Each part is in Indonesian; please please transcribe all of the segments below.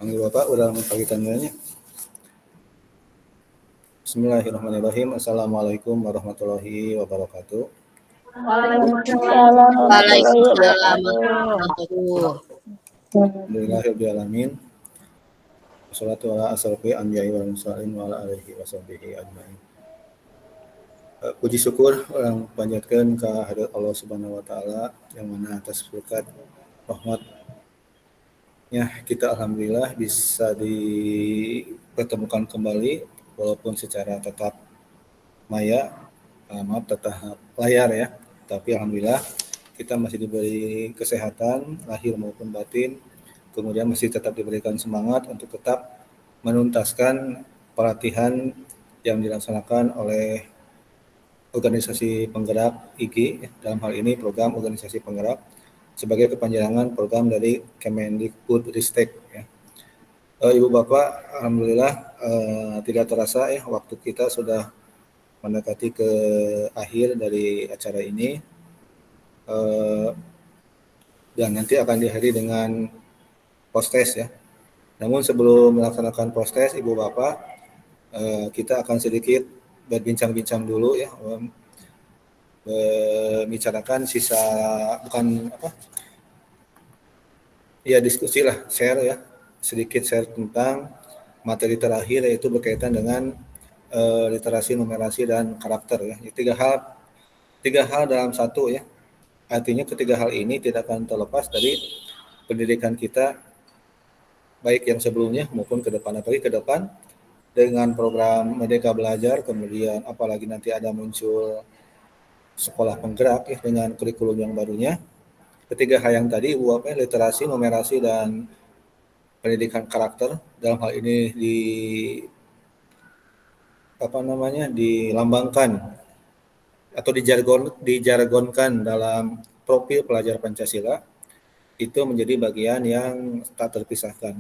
Panggil Bapak, udah pagi tandanya. Bismillahirrahmanirrahim. Assalamualaikum warahmatullahi wabarakatuh. Waalaikumsalam warahmatullahi Waalaikumsalam wabarakatuh. warahmatullahi Alhamdulillahirrahmanirrahim. Wassalatu ala asrofi anbiya'i wal mursalin wa ala alihi wa sahbihi ajma'in. Puji syukur orang panjatkeun ka hadirat Allah Subhanahu wa taala yang mana atas berkat rahmatnya kita alhamdulillah bisa dipertemukan kembali walaupun secara tetap tetap layar ya. Tapi alhamdulillah kita masih diberi kesehatan lahir maupun batin, kemudian masih tetap diberikan semangat untuk tetap menuntaskan pelatihan yang dilaksanakan oleh organisasi penggerak IG, dalam hal ini program organisasi penggerak sebagai kepanjangan program dari Kemendikbudristek ya. Ibu Bapak, alhamdulillah tidak terasa ya waktu kita sudah mendekati ke akhir dari acara ini. Dan nanti akan diakhiri dengan post-test ya. Namun sebelum melaksanakan post-test, Ibu Bapak, kita akan sedikit berbincang-bincang dulu ya, membicarakan diskusi lah, share ya, sedikit share tentang materi terakhir yaitu berkaitan dengan literasi, numerasi, dan karakter ya. Tiga hal dalam satu ya. Artinya ketiga hal ini tidak akan terlepas dari pendidikan kita, baik yang sebelumnya maupun ke depan. Apalagi ke depan dengan program Merdeka Belajar, kemudian apalagi nanti ada muncul sekolah penggerak ya dengan kurikulum yang barunya. Ketiga hal yang tadi, literasi, numerasi, dan pendidikan karakter, dalam hal ini dilambangkan atau dijargonkan dalam profil pelajar Pancasila, itu menjadi bagian yang tak terpisahkan.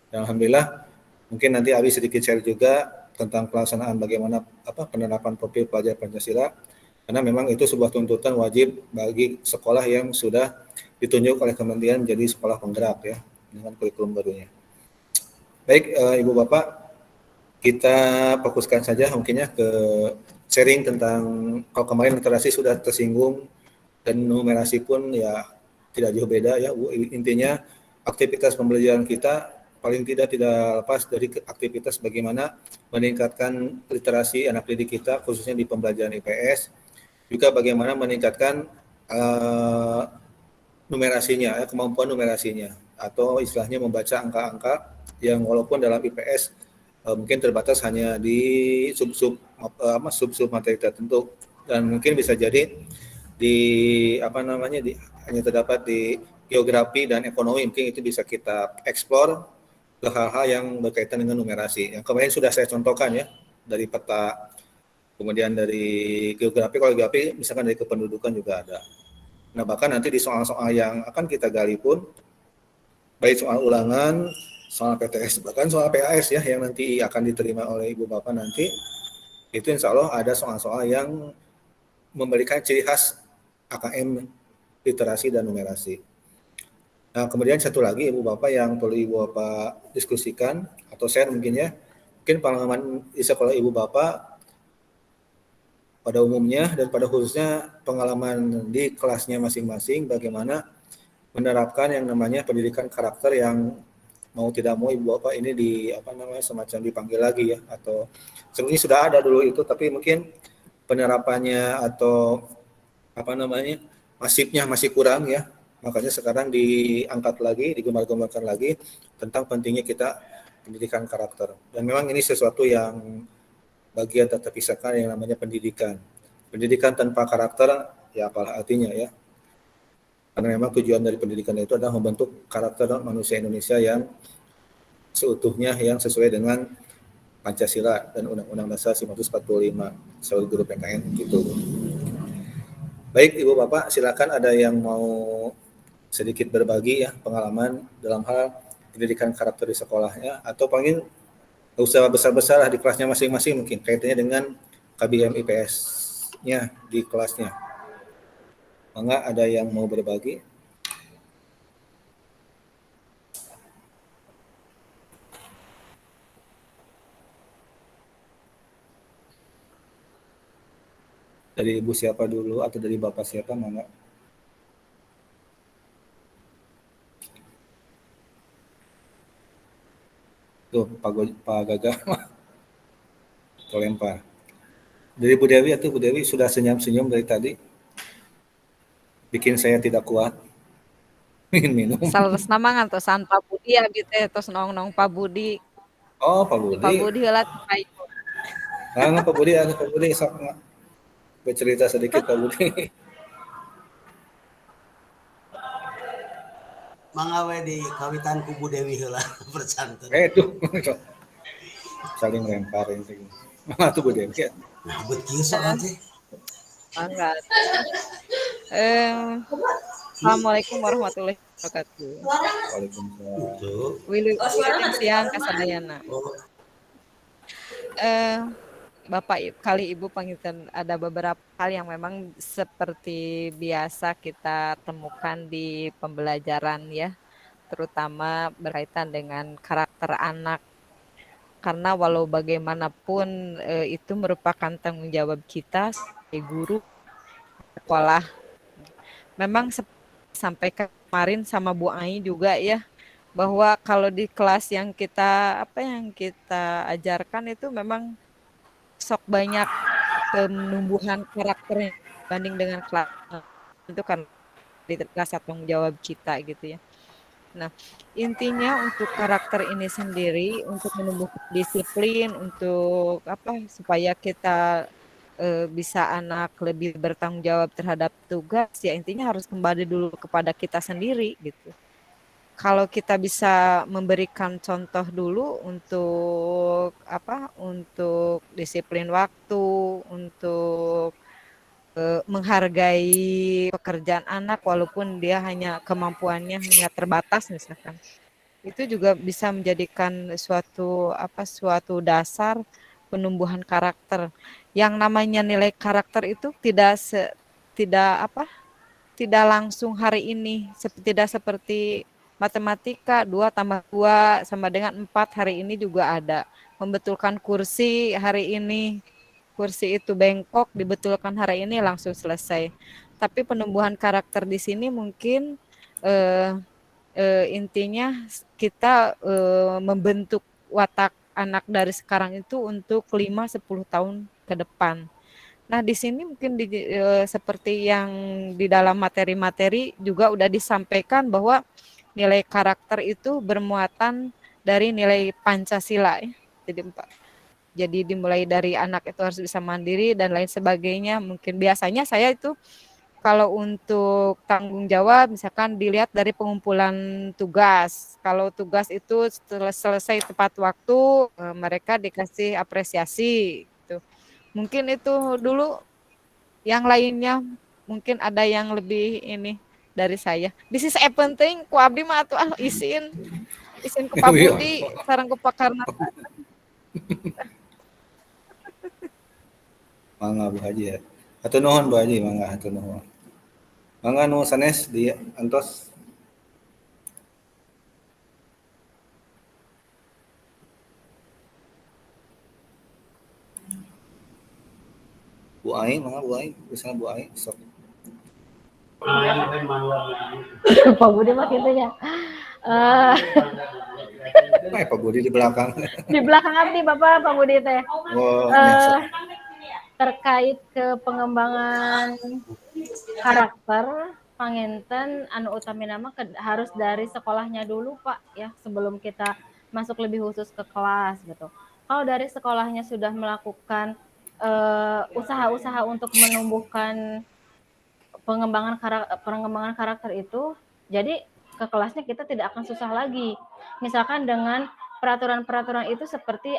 Dan alhamdulillah mungkin nanti Abi sedikit share juga tentang pelaksanaan bagaimana penerapan profil pelajar Pancasila, karena memang itu sebuah tuntutan wajib bagi sekolah yang sudah ditunjuk oleh Kementerian menjadi sekolah penggerak ya dengan kurikulum barunya. Baik, Ibu Bapak, kita fokuskan saja mungkinnya ke sharing tentang, kalau kemarin literasi sudah tersinggung dan numerasi pun ya tidak jauh beda ya. Intinya aktivitas pembelajaran kita paling tidak lepas dari aktivitas bagaimana meningkatkan literasi anak didik kita khususnya di pembelajaran IPS, juga bagaimana meningkatkan numerasinya ya, kemampuan numerasinya, atau istilahnya membaca angka-angka yang walaupun dalam IPS mungkin terbatas hanya di sub-sub materi tertentu, dan mungkin bisa jadi hanya terdapat di geografi dan ekonomi, mungkin itu bisa kita eksplor ke hal-hal yang berkaitan dengan numerasi. Yang kemarin sudah saya contohkan ya, dari peta, kemudian dari geografi, kalau geografi misalkan dari kependudukan juga ada. Nah bahkan nanti di soal-soal yang akan kita gali pun, baik soal ulangan, soal PTS, bahkan soal PAS ya yang nanti akan diterima oleh Ibu Bapak nanti, itu insya Allah ada soal-soal yang memberikan ciri khas AKM literasi dan numerasi. Nah kemudian satu lagi Ibu Bapak yang perlu Ibu Bapak diskusikan atau share mungkin ya, mungkin pengalaman di sekolah Ibu Bapak pada umumnya dan pada khususnya pengalaman di kelasnya masing-masing, bagaimana menerapkan yang namanya pendidikan karakter yang mau tidak mau Ibu Bapak ini semacam dipanggil lagi ya, atau sebenarnya sudah ada dulu itu tapi mungkin penerapannya atau masifnya masih kurang ya, makanya sekarang diangkat lagi, digembar-gembarkan lagi tentang pentingnya kita pendidikan karakter. Dan memang ini sesuatu yang bagian tak terpisahkan yang namanya pendidikan. Pendidikan tanpa karakter ya apalah artinya ya. Karena memang tujuan dari pendidikan itu adalah membentuk karakter manusia Indonesia yang seutuhnya, yang sesuai dengan Pancasila dan Undang-Undang Dasar 1945 seluruh guru PKN gitu. Baik Ibu Bapak, silakan ada yang mau sedikit berbagi ya pengalaman dalam hal pendidikan karakter di sekolahnya, atau paling usah besar-besar lah di kelasnya masing-masing, mungkin kaitannya dengan KBM IPS-nya di kelasnya. Enggak ada yang mau berbagi? Dari Ibu siapa dulu atau dari Bapak siapa, Mangga? Tuh, Pak Gaga terlempar. Dari Bu Dewi atau Bu Dewi sudah senyum-senyum dari tadi, bikin saya tidak kuat. Ingin minum. Sales nama ngantosan Pak Budi abi teh tos nong-nong Pak Budi. Oh, Pak Pak Budi. Budi heula teh Pak. Nah, Pak Budi sok bercerita sedikit Pak Budi. Mangga we di kawitan ku Bu Dewi heula percanten. Tuh, saling lemparin sih. Mana tuh Bu Dewi? Nah, bet kieu sok teh. Mangga. Assalamualaikum warahmatullahi wabarakatuh. Waalaikumsalam. Tuh. Wilujeng siang kasadayana. Bapak kali Ibu panggilkan ada beberapa hal yang memang seperti biasa kita temukan di pembelajaran ya, terutama berkaitan dengan karakter anak. Karena walau bagaimanapun itu merupakan tanggung jawab kita sebagai guru sekolah. Memang sampai kemarin sama Bu Ai juga ya, bahwa kalau di kelas yang kita ajarkan itu memang sok banyak penumbuhan karakternya banding dengan kelas itu kan di rasa tanggung jawab kita gitu ya. Nah, intinya untuk karakter ini sendiri untuk menumbuhkan disiplin untuk supaya kita bisa anak lebih bertanggung jawab terhadap tugas ya intinya harus kembali dulu kepada kita sendiri gitu. Kalau kita bisa memberikan contoh dulu untuk disiplin waktu, untuk menghargai pekerjaan anak walaupun dia kemampuannya hanya terbatas misalkan. Itu juga bisa menjadikan suatu dasar penumbuhan karakter. Yang namanya nilai karakter itu tidak langsung hari ini, tidak seperti matematika 2 tambah 2 sama dengan 4 hari ini juga ada. Membetulkan kursi hari ini, kursi itu bengkok dibetulkan hari ini langsung selesai. Tapi penumbuhan karakter di sini mungkin intinya kita membentuk watak anak dari sekarang itu untuk 5-10 tahun ke depan. Nah, di sini mungkin seperti yang di dalam materi-materi juga udah disampaikan bahwa nilai karakter itu bermuatan dari nilai Pancasila ya. Jadi dimulai dari anak itu harus bisa mandiri dan lain sebagainya. Mungkin biasanya saya itu kalau untuk tanggung jawab misalkan dilihat dari pengumpulan tugas. Kalau tugas itu selesai tepat waktu, mereka dikasih apresiasi gitu. Mungkin itu dulu, yang lainnya mungkin ada yang lebih ini dari saya. This is penting ku abdi mah atuh isin ke Pak Budi sareng ku Pak Karna. Mangga Bu Haji ya. Hatur nuhun Bu Haji, mangga hatur nuhun. Mangga nu sanes di antos. Bu Ai, mangga Bu Ai, bisa Bu Ai sok. Pak Budi mah gitu ya. Pak Budi di belakang. Di belakang abdi Bapak Pak Budi teh. Terkait ke pengembangan karakter panginten anu utami nama harus dari sekolahnya dulu Pak ya sebelum kita masuk lebih khusus ke kelas gitu. Kalau dari sekolahnya sudah melakukan usaha-usaha untuk menumbuhkan pengembangan karakter itu, jadi ke kelasnya kita tidak akan susah lagi. Misalkan dengan peraturan-peraturan itu seperti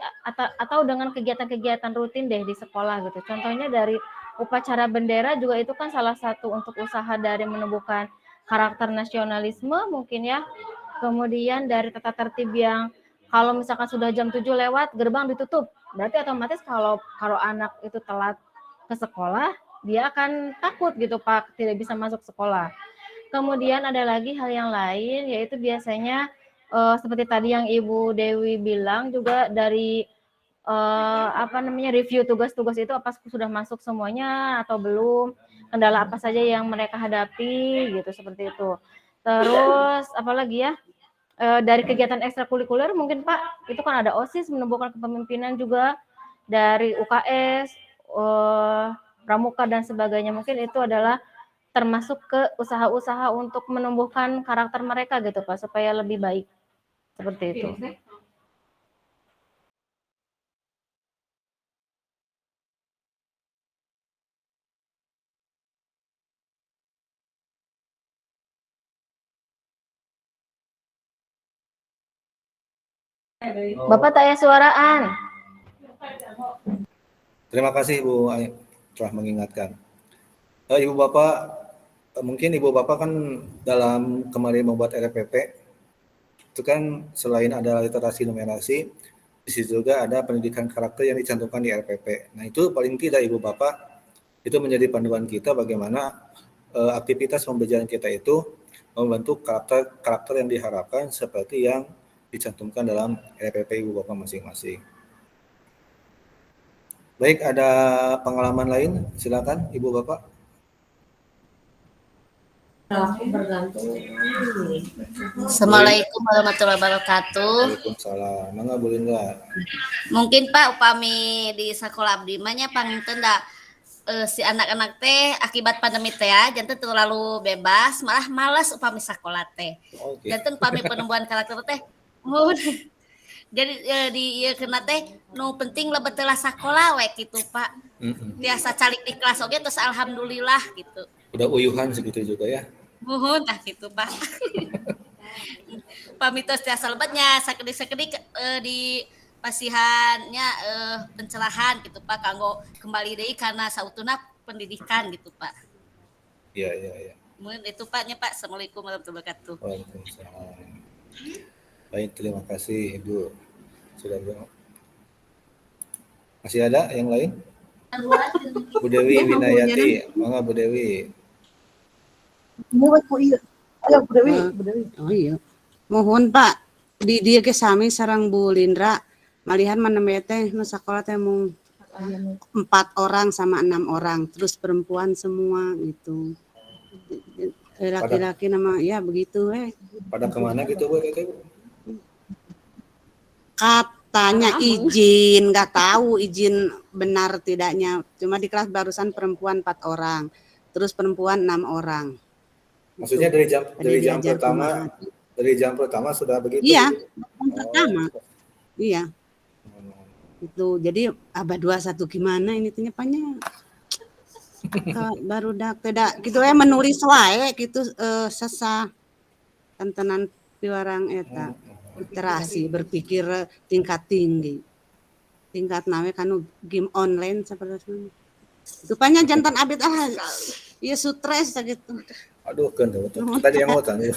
atau dengan kegiatan-kegiatan rutin deh di sekolah gitu. Contohnya dari upacara bendera juga itu kan salah satu untuk usaha dari menumbuhkan karakter nasionalisme mungkin ya. Kemudian dari tata tertib yang kalau misalkan sudah jam 7 lewat gerbang ditutup, berarti otomatis kalau anak itu telat ke sekolah dia akan takut gitu Pak, tidak bisa masuk sekolah. Kemudian ada lagi hal yang lain, yaitu biasanya seperti tadi yang Ibu Dewi bilang juga dari review tugas-tugas itu apa sudah masuk semuanya atau belum, kendala apa saja yang mereka hadapi gitu, seperti itu. Terus apalagi ya, dari kegiatan ekstrakurikuler mungkin Pak, itu kan ada OSIS menumbuhkan kepemimpinan juga, dari UKS, pramuka dan sebagainya, mungkin itu adalah termasuk ke usaha-usaha untuk menumbuhkan karakter mereka gitu Pak, supaya lebih baik, seperti itu. Bapak tak ya suaraan. Terima kasih Bu Ai telah mengingatkan. Ibu Bapak, mungkin Ibu Bapak kan dalam kemarin membuat RPP, itu kan selain ada literasi numerasi, di situ juga ada pendidikan karakter yang dicantumkan di RPP. Nah itu paling tidak Ibu Bapak, itu menjadi panduan kita bagaimana aktivitas pembelajaran kita itu membentuk karakter yang diharapkan seperti yang dicantumkan dalam RPP Ibu Bapak masing-masing. Baik, ada pengalaman lain? Silakan Ibu Bapak. Assalamualaikum warahmatullahi wabarakatuh. Waalaikumsalam. Mangga Bu Linda. Mungkin Pak upami di sekolah abdi mah nya panginten da si anak-anak teh akibat pandemi teh ya janten terlalu bebas malah malas upami sekolah teh. Oke. Janten upami penumbuhan karakter teh jadi di ieu kena teh nu penting lebet teulah sakola we kitu Pak. Biasa calik di kelas oge terus alhamdulillah gitu. Udah uyuhan segitu juga ya. Muhun tah kitu Pak. Pamitos tiasa lebetnya sakedik-sakedik di pasihannya pencerahan gitu Pak kanggo kembali deui karena sautuna pendidikan gitu Pak. Iya. Mungkin itu Paknya Pak. Assalamualaikum warahmatullahi wabarakatuh. Waalaikumsalam. Baik, terima kasih Ibu. Sudah bilang. Masih ada yang lain? Bu Dewi Winayati, mangga Bu Dewi. Ayo Bu Dewi. Oh iya. Mohon Pak, di dia ke sami sarang Bu Lindra, malihan menemui teh nu sakola teh mung 4 orang sama 6 orang, terus perempuan semua gitu. Laki-laki nama ya begitu Pada kemana gitu Bu? Katanya izin, nggak tahu izin benar tidaknya. Cuma di kelas barusan perempuan 4 orang, terus perempuan 6 orang. Maksudnya dari jam pertama, dari jam pertama sudah begitu? Iya, jam pertama. Iya. Itu jadi abah 21 gimana ini penyepannya? Baru tidak gitu menulis wae gitu sesa tentenan piwarang eta literasi berpikir tingkat tinggi. Tingkat nawe kanu game online seperti itu. Rupanya jantan abit iya stres gitu. Aduh kan tadi yang mau tanya.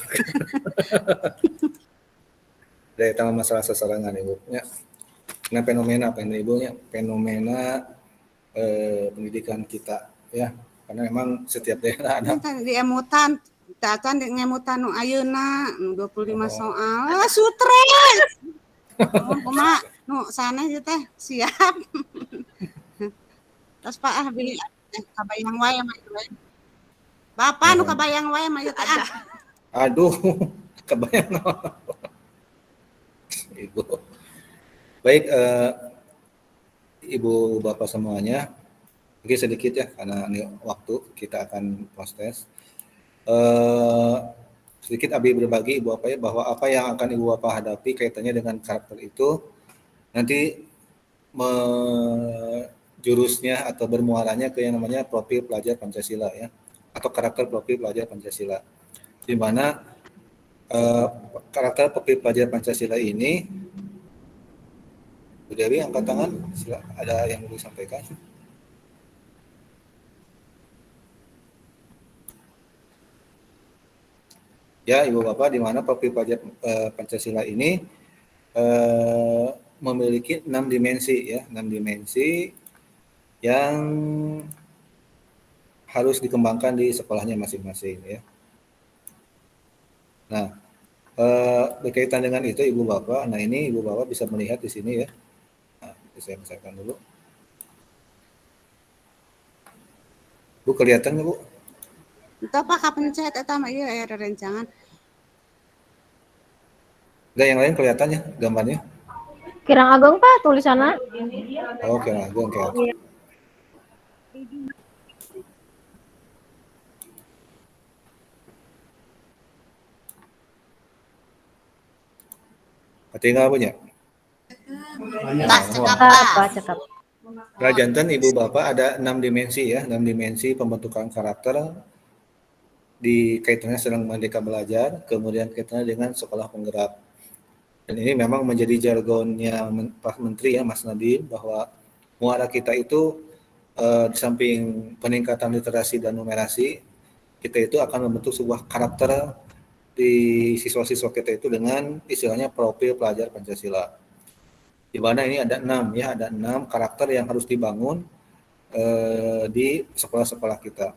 Dari taman masalah sesarangan Ibu. Ya. Nah fenomena apa ini Ibu? Fenomena pendidikan kita ya. Karena memang setiap daerah ada. Di emutan, tatan di ngemutan nu ayeuna 25 soal. Stres. Kumaha nu sana ieu teh siap. Terus Pak beli kabayang wae mah itu. Bapak nu kabayang wae mah ieu teh. Aduh, kebayang. Ibu. Baik, Ibu Bapak semuanya, mungkin sedikit ya karena ini waktu kita akan proses. Sedikit Abi berbagi Ibu Bapak ya bahwa apa yang akan Ibu Bapak hadapi kaitannya dengan karakter itu nanti jurusnya atau bermuaranya ke yang namanya profil pelajar Pancasila ya atau karakter profil pelajar Pancasila, di mana karakter profil pelajar Pancasila ini Bu Dewi angkat tangan, ada yang mau disampaikan? Ya Ibu Bapak, di mana profil pelajar Pancasila ini memiliki 6 dimensi ya, 6 dimensi yang harus dikembangkan di sekolahnya masing-masing ya. Nah, berkaitan dengan itu Ibu Bapak, nah ini Ibu Bapak bisa melihat di sini ya. Nah, Saya misalkan dulu. Bu, kelihatan nggak, Bu? Entah apa kapencet eta mah ieu aya rerencangan. Enggak, yang lain kelihatannya gambarnya. Kirang Ageng Pak tulisannya. Oh, oke, oke. Tinggal punya. Tak cekap Apa cekap. Rajanten Ibu Bapak ada 6 dimensi ya, 6 dimensi pembentukan karakter di kaitannya sedang Merdeka Belajar, kemudian kaitannya dengan sekolah penggerak. Dan ini memang menjadi jargonnya Pak Menteri ya, Mas Nadiem, bahwa muara kita itu di samping peningkatan literasi dan numerasi, kita itu akan membentuk sebuah karakter di siswa-siswa kita itu dengan istilahnya profil pelajar Pancasila. Di mana ini ada 6 ya, ada 6 karakter yang harus dibangun di sekolah-sekolah kita.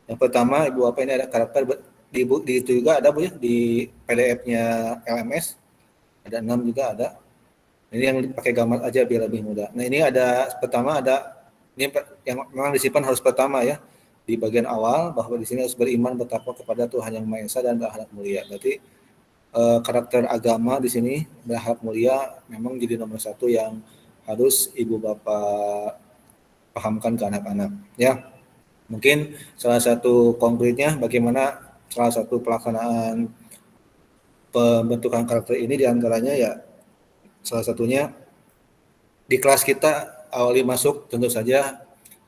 Yang pertama, Ibu Bapak, ini ada karakter di itu juga ada Bu ya, di PDF-nya LMS ada 6 juga ada. Ini yang pakai gambar aja biar lebih mudah. Nah, ini ada pertama ada ini yang memang disimpan harus pertama ya. Di bagian awal bahwa di sini harus beriman bertakwa kepada Tuhan Yang Maha Esa dan berakhlak mulia. Berarti karakter agama di sini berakhlak mulia memang jadi nomor 1 yang harus Ibu Bapak pahamkan ke anak-anak ya. Mungkin salah satu konkretnya bagaimana salah satu pelaksanaan pembentukan karakter ini diantaranya ya salah satunya di kelas kita awali masuk tentu saja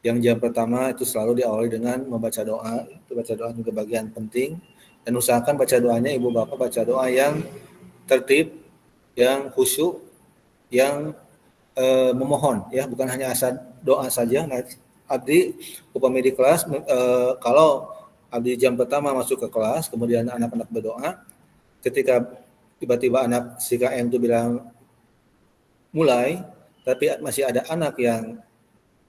yang jam pertama itu selalu diawali dengan membaca doa. Itu baca doa juga bagian penting dan usahakan baca doanya Ibu Bapak baca doa yang tertib, yang khusyuk, yang memohon ya, bukan hanya asal doa saja. Nah, abdi upami di kelas kalau abdi jam pertama masuk ke kelas kemudian anak-anak berdoa, ketika tiba-tiba anak si KM itu bilang mulai, tapi masih ada anak yang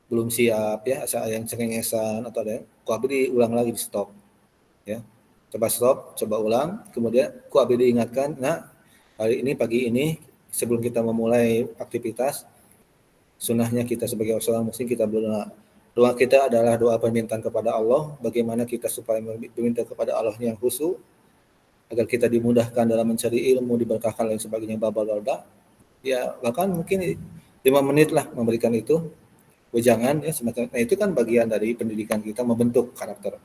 belum siap ya, asal yang cengengesan atau ada, ku abdi diulang lagi di stop ya, coba stop, coba ulang, kemudian ku abdi diingatkan, nah hari ini pagi ini sebelum kita memulai aktivitas sunnahnya kita sebagai seorang muslim kita berdoa. Doa kita adalah doa permintaan kepada Allah, bagaimana kita supaya meminta kepada Allah yang khusyuk agar kita dimudahkan dalam mencari ilmu, diberkahkan dan sebagainya, babal-babal. Ya bahkan mungkin 5 menit lah memberikan itu wejangan ya semacam. Nah, itu kan bagian dari pendidikan kita membentuk karakter.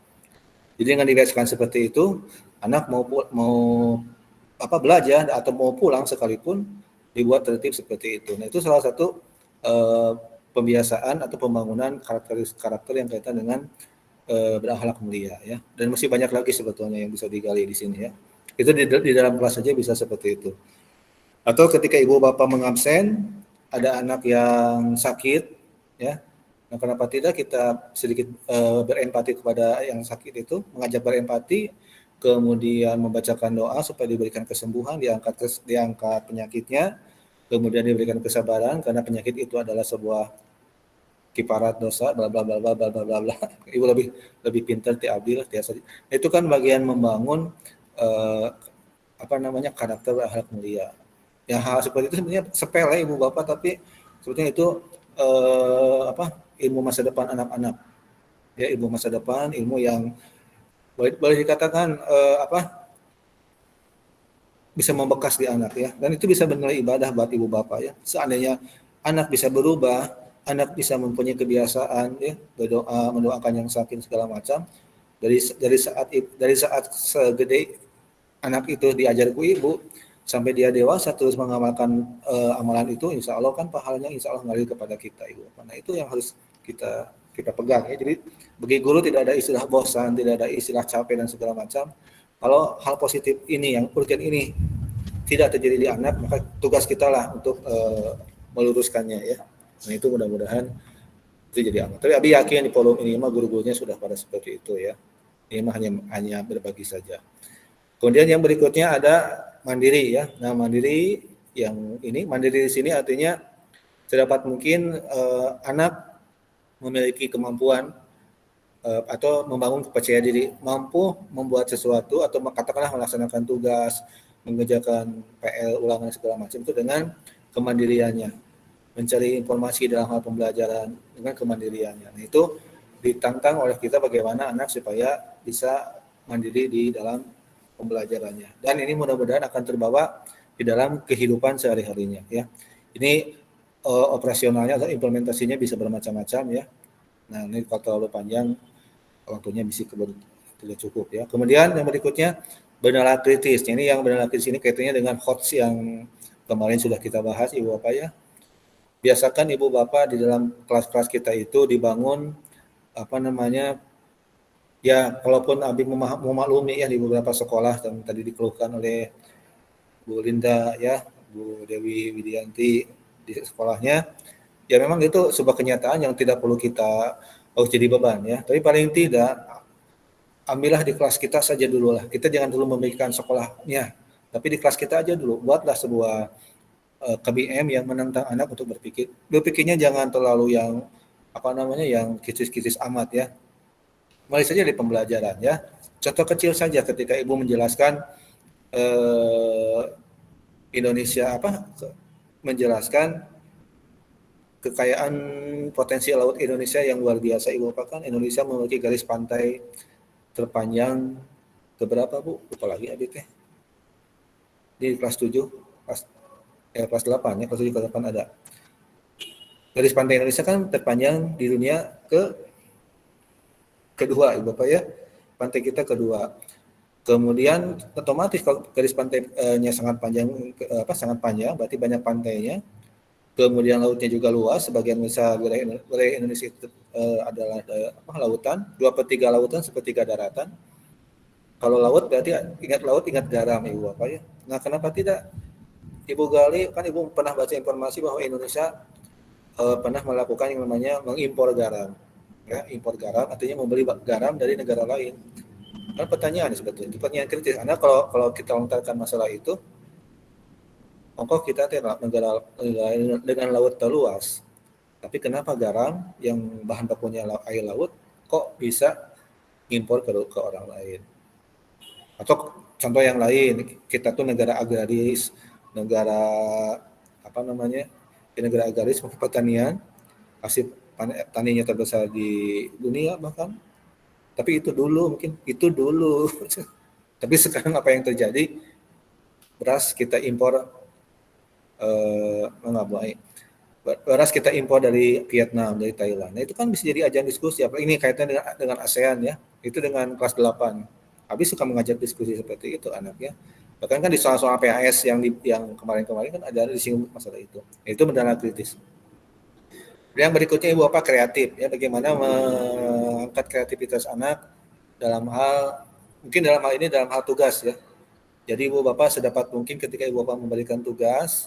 Jadi dengan dibiasakan seperti itu, anak mau belajar atau mau pulang sekalipun dibuat tertib seperti itu. Nah, itu salah satu pembiasaan atau pembangunan karakter yang kaitan dengan berakhlak mulia ya. Dan masih banyak lagi sebetulnya yang bisa digali di sini ya. Itu di dalam kelas saja bisa seperti itu. Atau ketika ibu bapak mengabsen, ada anak yang sakit, ya, nah kenapa tidak kita sedikit berempati kepada yang sakit itu, mengajak berempati, kemudian membacakan doa supaya diberikan kesembuhan, diangkat penyakitnya, kemudian diberikan kesabaran karena penyakit itu adalah sebuah kiparat dosa, bla bla bla bla bla bla bla. Ibu lebih pintar tiabil, tiasa. Itu kan bagian membangun karakter akhlak mulia. Ya hal seperti itu sebenarnya sepele ibu bapak, tapi sebetulnya itu ilmu masa depan anak-anak. Ya, ilmu masa depan, ilmu yang boleh dikatakan bisa membekas di anak ya. Dan itu bisa bernilai ibadah buat ibu bapak ya. Seandainya anak bisa berubah, anak bisa mempunyai kebiasaan ya, berdoa, mendoakan yang sakit segala macam. Dari saat segede anak itu diajar ku ibu sampai dia dewasa terus mengamalkan amalan itu, insya Allah kan pahalanya insya Allah ngalir kepada kita ibu. Nah itu yang harus kita pegang ya. Jadi bagi guru tidak ada istilah bosan, tidak ada istilah capek dan segala macam. Kalau hal positif ini yang urgent ini tidak terjadi di anak, maka tugas kita lah untuk meluruskannya ya. Nah itu mudah-mudahan itu jadi amal. Tapi Abi yakin di forum ini mah guru-gurunya sudah pada seperti itu ya. Ini mah hanya berbagi saja. Kemudian yang berikutnya ada mandiri ya. Nah, mandiri yang ini, mandiri di sini artinya sedapat mungkin anak memiliki kemampuan atau membangun kepercayaan diri, mampu membuat sesuatu atau katakanlah melaksanakan tugas, mengerjakan PL ulangan segala macam itu dengan kemandiriannya. mencari informasi dalam hal pembelajaran dengan kemandiriannya. Nah, itu ditantang oleh kita bagaimana anak supaya bisa mandiri di dalam pembelajarannya. Dan ini mudah-mudahan akan terbawa di dalam kehidupan sehari-harinya ya. Ini operasionalnya atau implementasinya bisa bermacam-macam ya. Nah, ini kalau terlalu panjang waktunya bisa tidak cukup ya. Kemudian yang berikutnya bernalar kritis. Ini yang bernalar kritis ini kaitannya dengan HOTS yang kemarin sudah kita bahas Ibu Bapak ya. Biasakan Ibu Bapak di dalam kelas-kelas kita itu dibangun ya kalaupun Abi memaklumi ya di beberapa sekolah dan tadi dikeluhkan oleh Bu Linda ya, Bu Dewi Widianti di sekolahnya, ya memang itu sebuah kenyataan yang tidak perlu kita jadi beban ya. Tapi paling tidak ambillah di kelas kita saja dulu lah. Kita jangan dulu memikirkan sekolahnya, tapi di kelas kita aja dulu. Buatlah sebuah KBM yang menantang anak untuk berpikir. Berpikirnya jangan terlalu yang yang kisis-kisis amat ya. Mulai saja dari pembelajaran ya. Contoh kecil saja ketika Ibu menjelaskan Indonesia menjelaskan kekayaan potensi laut Indonesia yang luar biasa. Ibu Bapak kan Indonesia memiliki garis pantai terpanjang keberapa Bu? Lupa lagi Abi teh. Di kelas 7, kelas 8 ya, kelas 7 kelas 8 ada. Garis pantai Indonesia kan terpanjang di dunia kedua Ibu Bapak ya. Pantai kita kedua. Kemudian otomatis kalau garis pantainya sangat panjang, berarti banyak pantainya. Kemudian lautnya juga luas, sebagian besar wilayah Indonesia itu adalah lautan, 2/3 lautan, 1/3 daratan. Kalau laut berarti ingat laut, ingat garam Ibu Bapak ya. Nah, kenapa tidak Ibu gali, kan Ibu pernah baca informasi bahwa Indonesia pernah melakukan yang namanya mengimpor garam. Ya, impor garam artinya membeli garam dari negara lain. Kan pertanyaan sebetulnya, pertanyaan kritis. Karena kalau kita lontarkan masalah itu, kita negara dengan laut terluas, tapi kenapa garam yang bahan bakunya air laut kok bisa impor ke orang lain? Atau contoh yang lain, kita tuh negara agraris, negara negara agraris pertanian, hasil taninya terbesar di dunia bahkan. Tapi itu dulu. Tapi sekarang apa yang terjadi? Beras kita impor beras kita impor dari Vietnam, dari Thailand. Nah, itu kan bisa jadi ajang diskusi. Ini kaitannya dengan ASEAN ya. Itu dengan kelas 8. Habis suka mengajak diskusi seperti itu anaknya. Bahkan kan di soal-soal PAS yang kemarin-kemarin kan ada disinggung masalah itu. Itu mendalam kritis. Yang berikutnya Ibu Bapak kreatif ya, bagaimana mengangkat kreativitas anak dalam hal ini dalam hal tugas ya. Jadi Ibu Bapak sedapat mungkin ketika Ibu Bapak memberikan tugas,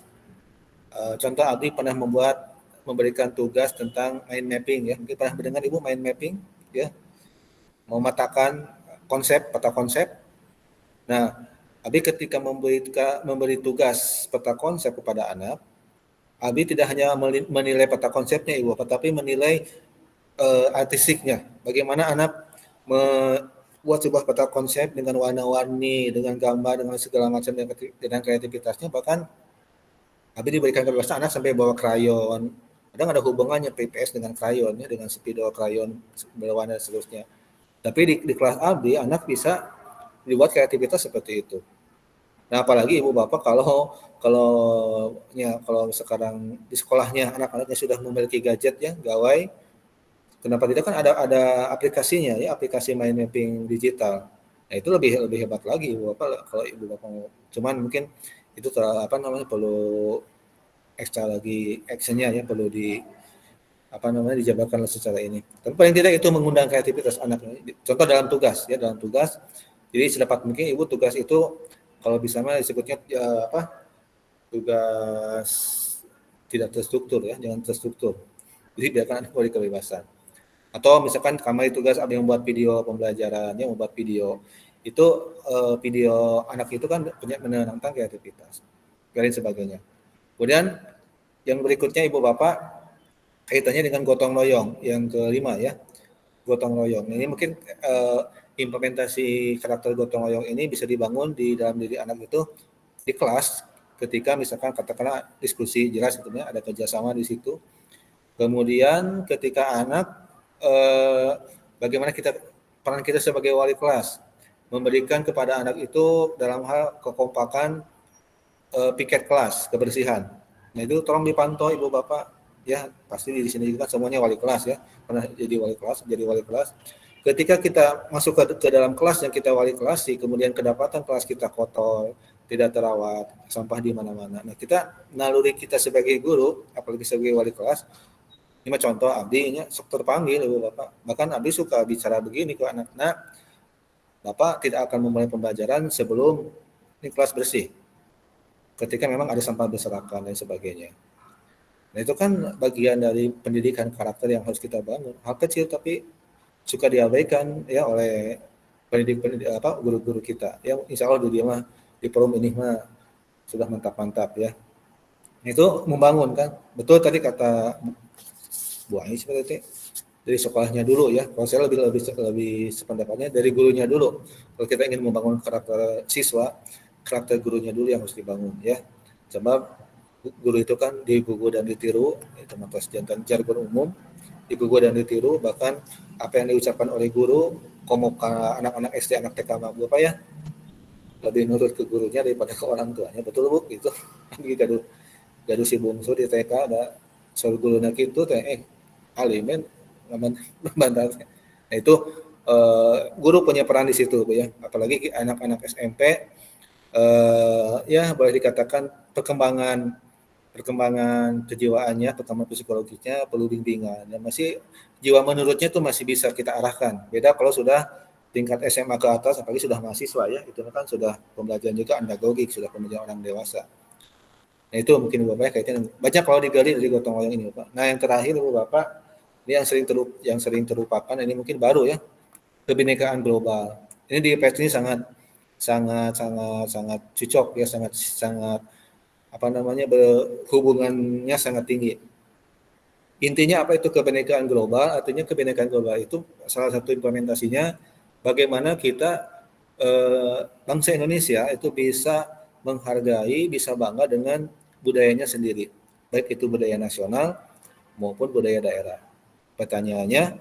contoh Abdi pernah memberikan tugas tentang mind mapping ya. Mungkin pernah mendengar Ibu mind mapping ya. Memetakan peta konsep. Nah, Abdi ketika memberi tugas peta konsep kepada anak, Abi tidak hanya menilai peta konsepnya Ibu Bapak, tapi menilai artistiknya. Bagaimana anak membuat sebuah peta konsep dengan warna-warni, dengan gambar, dengan segala macam dengan kreativitasnya. Bahkan Abi diberikan kebebasan anak sampai bawa krayon. Kadang ada hubungannya PPS dengan krayon, ya, dengan spidol krayon berwarna dan seterusnya. Tapi di kelas Abi anak bisa dibuat kreativitas seperti itu. Nah, apalagi Ibu Bapak kalau sekarang di sekolahnya anak-anaknya sudah memiliki gadget ya, gawai. Kenapa tidak kan ada aplikasinya ya, aplikasi mind mapping digital. Nah, itu lebih hebat lagi Ibu Bapak kalau Ibu Bapak mau. Cuman mungkin itu perlu ekstra lagi actionnya ya, perlu dijabarkan secara ini. Tapi paling tidak itu mengundang kreativitas anak. Contoh dalam tugas. Jadi sedapat mungkin Ibu tugas itu kalau bisa mah disebutnya tugas tidak terstruktur ya, jangan terstruktur. Jadi biarkan anak memberi kebebasan. Atau misalkan kami tugas ada yang membuat video pembelajarannya, membuat video. Itu video anak itu kan punya menantang kreativitas. Dan sebagainya. Kemudian yang berikutnya Ibu Bapak kaitannya dengan gotong royong yang kelima ya. Gotong royong. Ini mungkin implementasi karakter gotong royong ini bisa dibangun di dalam diri anak itu di kelas ketika misalkan katakanlah diskusi jelas gitu ya, ada kerjasama di situ. Kemudian ketika anak bagaimana peran kita sebagai wali kelas memberikan kepada anak itu dalam hal kekompakan piket kelas, kebersihan. Nah itu tolong dipantau Ibu Bapak ya, pasti di sini juga semuanya wali kelas ya, pernah jadi wali kelas. Ketika kita masuk ke dalam kelas yang kita wali kelas, kemudian kedapatan kelas kita kotor, tidak terawat, sampah di mana-mana. Nah naluri kita sebagai guru, apalagi sebagai wali kelas, ini contoh Abdi sok terpanggil Ibu Bapak. Bahkan Abdi suka bicara begini ke anak-anak, Bapak tidak akan memulai pembelajaran sebelum ini kelas bersih. Ketika memang ada sampah berserakan dan sebagainya. Nah itu kan bagian dari pendidikan karakter yang harus kita bangun. Hal kecil tapi suka diabaikan ya oleh guru-guru kita. Ya insya Allah dia mah di forum ini mah sudah mantap-mantap ya. Itu membangun kan. Betul tadi kata Bu Ais seperti itu. Dari sekolahnya dulu ya. Kalau saya lebih sependapatnya dari gurunya dulu. Kalau kita ingin membangun karakter siswa, karakter gurunya dulu yang harus dibangun ya. Sebab guru itu kan digugu dan ditiru, itu matos jantan jargon umum, digugu dan ditiru, bahkan apa yang diucapkan oleh guru, komok anak-anak SD, anak TK Bu apa ya, lebih nurut ke gurunya daripada ke orang tuanya, betul Bu, itu. Gaduh si bungsu di TK ada soal gurunya gitu, alimen, bantal. Nah itu guru punya peran di situ Bu ya, apalagi anak-anak SMP. Ya boleh dikatakan perkembangan kejiwaannya, perkembangan psikologisnya perlu bimbingan dan masih jiwa menurutnya itu masih bisa kita arahkan. Beda kalau sudah tingkat SMA ke atas, apalagi sudah mahasiswa ya, itu kan sudah pembelajaran juga andagogik, sudah pembelajaran orang dewasa. Nah itu mungkin Bapak kaitan banyak kalau digali dari gotong royong ini Bapak. Nah yang terakhir Bapak, ini yang sering terlupakan, ini mungkin baru ya, kebinekaan global. Ini di IPS ini sangat cocok ya, sangat hubungannya sangat tinggi. Intinya apa itu kebinekaan global? Artinya kebinekaan global itu salah satu implementasinya bagaimana kita bangsa Indonesia itu bisa menghargai, bisa bangga dengan budayanya sendiri, baik itu budaya nasional maupun budaya daerah. Pertanyaannya,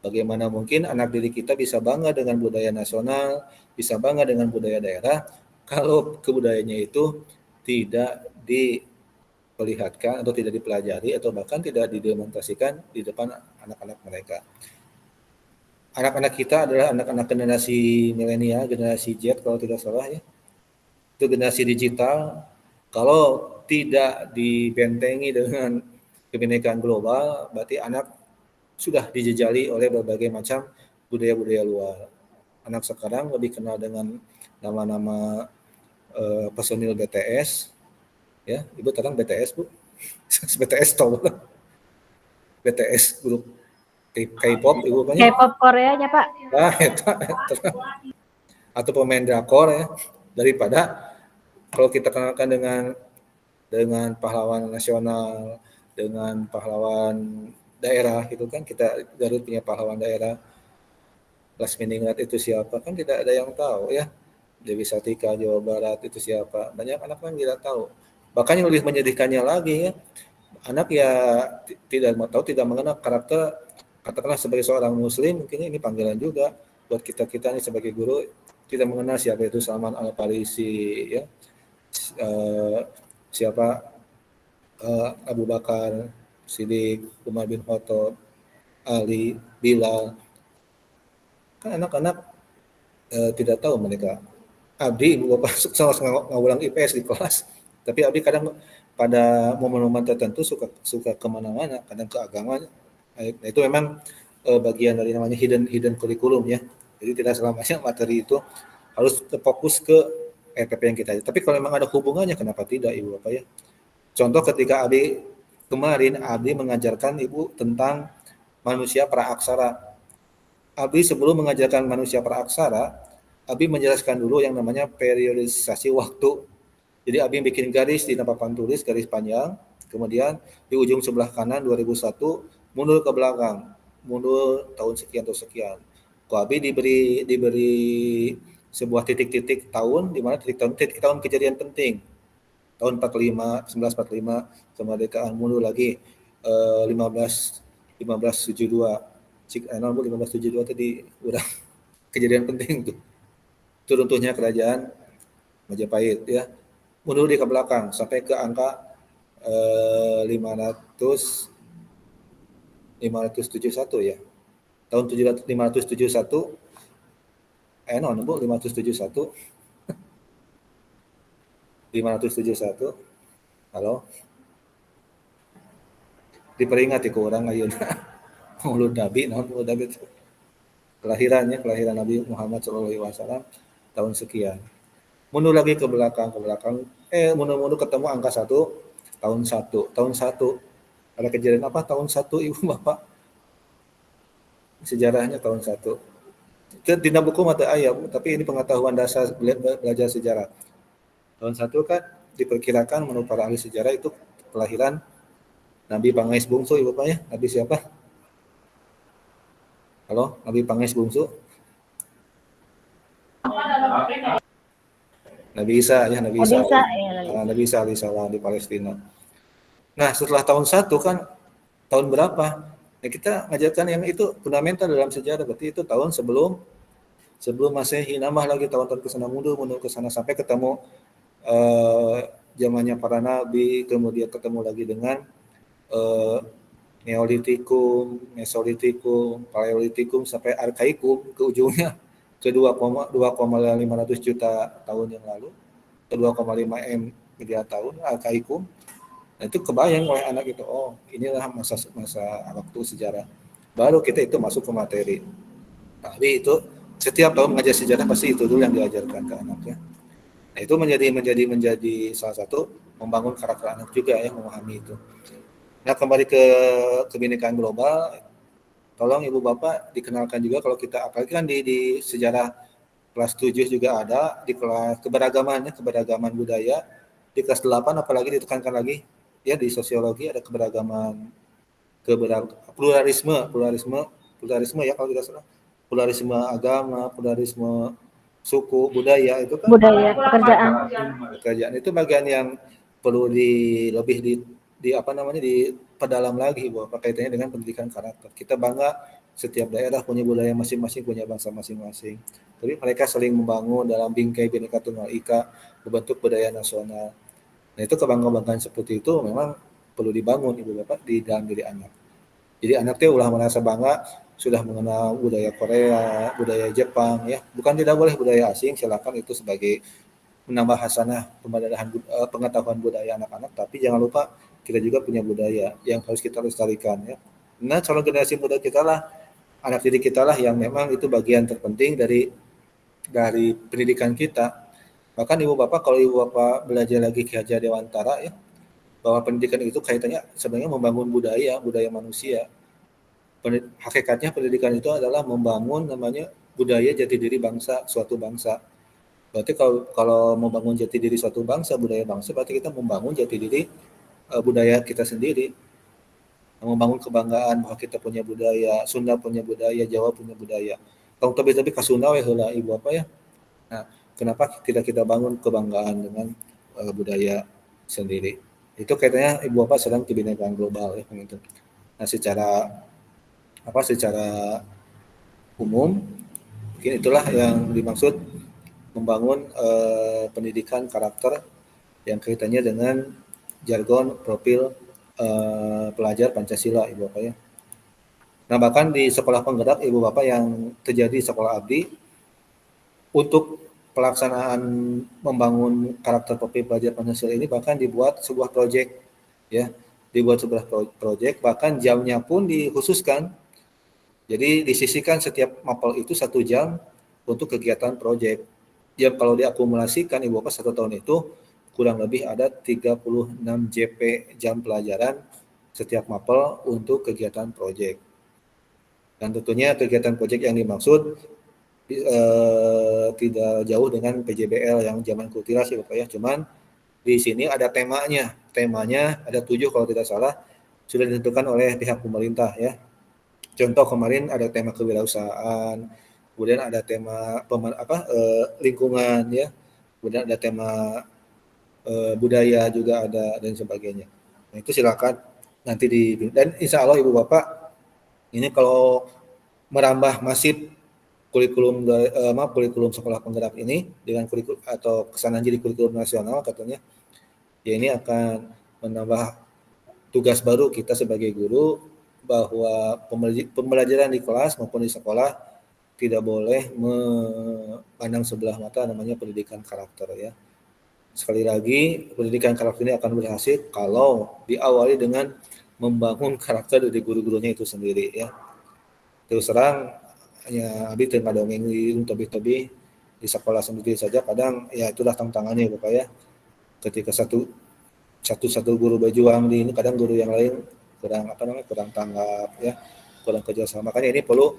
bagaimana mungkin anak didik kita bisa bangga dengan budaya nasional, bisa bangga dengan budaya daerah, kalau kebudayaannya itu tidak diperlihatkan atau tidak dipelajari atau bahkan tidak didemonstrasikan di depan anak-anak mereka. Anak-anak kita adalah anak-anak generasi milenial, generasi Z kalau tidak salah ya. Itu generasi digital. Kalau tidak dibentengi dengan kebinekaan global, berarti anak sudah dijejali oleh berbagai macam budaya-budaya luar. Anak sekarang lebih kenal dengan nama-nama personil BTS, ya, Ibu tentang BTS Bu, BTS tahu, BTS grup K-pop, Ibu banyak. K-pop Koreanya Pak. Nah, atau pemain drakor ya, daripada kalau kita kenalkan dengan pahlawan nasional, dengan pahlawan daerah gitu kan, kita Garut punya pahlawan daerah, Lasminingrat itu siapa kan tidak ada yang tahu ya. Dewi Sartika Jawa Barat itu siapa, banyak anak kan tidak tahu. Bahkan yang lebih menyedihkannya lagi ya, anak ya tidak mau tahu, tidak mengenal karakter, katakanlah sebagai seorang muslim, mungkin ini panggilan juga buat kita ini sebagai guru, tidak mengenal siapa itu Salman Al-Farisi ya, siapa Abu Bakar Siddiq, Umar bin Khattab, Ali, Bilal. Kan anak-anak tidak tahu mereka. Abdi, Ibu Bapak sama ngulang IPS di kelas, tapi Abdi kadang pada momen-momen tertentu suka kemana-mana, kadang ke agama. Nah, itu memang bagian dari namanya hidden kurikulum ya. Jadi tidak selamanya materi itu harus fokus ke RPP yang kita. Tapi kalau memang ada hubungannya, kenapa tidak Ibu Bapak ya? Contoh ketika Abdi kemarin, Abdi mengajarkan Ibu tentang manusia praaksara. Abdi sebelum mengajarkan manusia praaksara, Abdi menjelaskan dulu yang namanya periodisasi waktu. Jadi Abdi bikin garis di papan tulis, garis panjang, kemudian di ujung sebelah kanan 2001, mundur ke belakang, mundur tahun sekian atau sekian. Kok Abdi diberi sebuah titik-titik tahun, di mana titik tahun kejadian penting. tahun 1945 kemerdekaan, mundur lagi 1572. 1572 tadi udah kejadian penting tuh. Itu runtuhnya kerajaan Majapahit ya. Mundur di ke belakang sampai ke angka 571 ya. Tahun 571 571 halo diperingati ke orang ayeuna Maulud Nabi kelahiran Nabi Muhammad SAW tahun sekian. Mundur lagi ke belakang mundur ketemu angka 1 tahun 1 ada kejadian apa tahun 1 Ibu Bapak? Sejarahnya tahun 1. Dina buku mata ayam, tapi ini pengetahuan dasar belajar sejarah. Tahun 1 kan diperkirakan menurut para ahli sejarah itu kelahiran Nabi Pangais Bungsu, Ibu Bapak ya. Nabi siapa? Halo, Nabi Pangais Bungsu? Nabi Isa ya, Nabi Isa. Nabi Isa alaihissalam di Palestina. Nah, setelah tahun 1 kan tahun berapa? Ya, kita ngajarkan yang itu fundamental dalam sejarah, berarti itu tahun sebelum Masehi, nambah lagi tahun-tahun ke sana, mundur ke sana sampai ketemu zamannya para nabi, kemudian ketemu lagi dengan Neolitikum, Mesolitikum, Paleolitikum sampai Arkaikum ke ujungnya ke 2,500 juta tahun yang lalu, ke 2,5 miliar tahun Arkaikum. Nah, itu kebayang oleh anak itu, oh inilah masa waktu sejarah. Baru kita itu masuk ke materi. Tapi itu setiap tahun mengajar sejarah pasti itu dulu yang diajarkan ke anak ya. Nah, itu menjadi salah satu membangun karakter anak juga ya, memahami itu. Nah, kembali ke kebinekaan global, tolong Ibu Bapak dikenalkan juga kalau kita apalagi kan di sejarah kelas 7 juga ada, di kelas keberagaman budaya, di kelas 8 apalagi ditekankan lagi ya, di sosiologi ada pluralisme ya kalau tidak salah. Pluralisme agama, pluralisme suku, budaya itu kan pekerjaan itu bagian yang perlu diperdalam lagi bahwa kaitannya dengan pendidikan karakter. Kita bangga setiap daerah punya budaya masing-masing, punya bangsa masing-masing. Tapi mereka saling membangun dalam bingkai Bhinneka Tunggal Ika membentuk budaya nasional. Nah, itu kebanggaan seperti itu memang perlu dibangun Ibu Bapak di dalam diri anak. Jadi anaknya ulah merasa bangga sudah mengenal budaya Korea, budaya Jepang ya. Bukan tidak boleh budaya asing, silakan itu sebagai menambah hasanah pengetahuan budaya anak-anak, tapi jangan lupa kita juga punya budaya yang harus kita lestarikan ya. Nah, calon generasi muda kita lah, anak didik kita lah yang memang itu bagian terpenting dari pendidikan kita. Bahkan Ibu Bapak, kalau Ibu Bapak belajar lagi Ki Hajar Dewantara ya, bahwa pendidikan itu kaitannya sebenarnya membangun budaya manusia. Hakikatnya pendidikan itu adalah membangun namanya budaya jati diri suatu bangsa. Berarti kalau membangun jati diri suatu bangsa, budaya bangsa, berarti kita membangun jati diri budaya kita sendiri. Membangun kebanggaan bahwa kita punya budaya, Sunda punya budaya, Jawa punya budaya. Kalau tapi ke Sunda heula Ibu apa ya. Nah, kenapa tidak kita bangun kebanggaan dengan budaya sendiri? Itu kaitannya Ibu Bapak sedang kebinekaan global ya gitu. Nah, secara umum mungkin itulah yang dimaksud membangun pendidikan karakter yang kaitannya dengan jargon profil pelajar Pancasila Ibu Bapak ya. Nah, bahkan di sekolah penggerak Ibu Bapak yang terjadi sekolah abdi untuk pelaksanaan membangun karakter profil pelajar Pancasila ini bahkan dibuat sebuah proyek ya. Dibuat sebuah proyek, bahkan jamnya pun dikhususkan. Jadi disisihkan setiap mapel itu 1 jam untuk kegiatan proyek. Yang kalau diakumulasikan Ibu Bapak 1 tahun itu kurang lebih ada 36 JP jam pelajaran setiap mapel untuk kegiatan proyek. Dan tentunya kegiatan proyek yang dimaksud tidak jauh dengan PJBL yang zaman kultivasi Bapak ya. Cuman di sini ada temanya ada 7 kalau tidak salah sudah ditentukan oleh pihak pemerintah ya. Contoh kemarin ada tema kewirausahaan, kemudian ada tema lingkungan ya, kemudian ada tema budaya juga ada dan sebagainya. Nah, itu silakan nanti dan insya Allah Ibu Bapak ini kalau merambah masif kurikulum sekolah penggerak ini dengan kurikulum atau kesana jadi kurikulum nasional katanya, ya ini akan menambah tugas baru kita sebagai guru bahwa pembelajaran di kelas maupun di sekolah tidak boleh memandang sebelah mata namanya pendidikan karakter ya. Sekali lagi, pendidikan karakter ini akan berhasil kalau diawali dengan membangun karakter dari guru-gurunya itu sendiri ya. Terus terang, ya abi teu ngadongeng di tobi-tobi di sekolah sendiri saja kadang ya itulah tantangannya Bapak ya. Ketika satu guru berjuang di ini kadang guru yang lain kurang tanggap ya, kurang kerjasama. Makanya ini perlu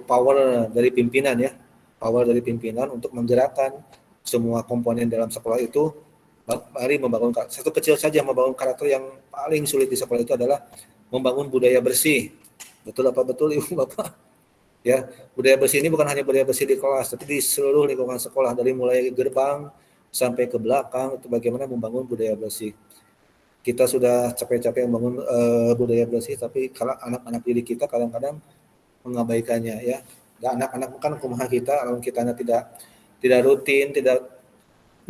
power dari pimpinan ya. Power dari pimpinan untuk menggerakkan semua komponen dalam sekolah itu. Mari membangun satu kecil saja, membangun karakter. Yang paling sulit di sekolah itu adalah membangun budaya bersih. Betul apa betul Ibu Bapak? Ya, budaya bersih ini bukan hanya budaya bersih di kelas, tapi di seluruh lingkungan sekolah dari mulai gerbang sampai ke belakang itu bagaimana membangun budaya bersih. Kita sudah capek-capek membangun budaya bersih, tapi kalau anak-anak didik kita kadang-kadang mengabaikannya ya. Dan anak-anak kan kumaha kita kalau kita tidak rutin, tidak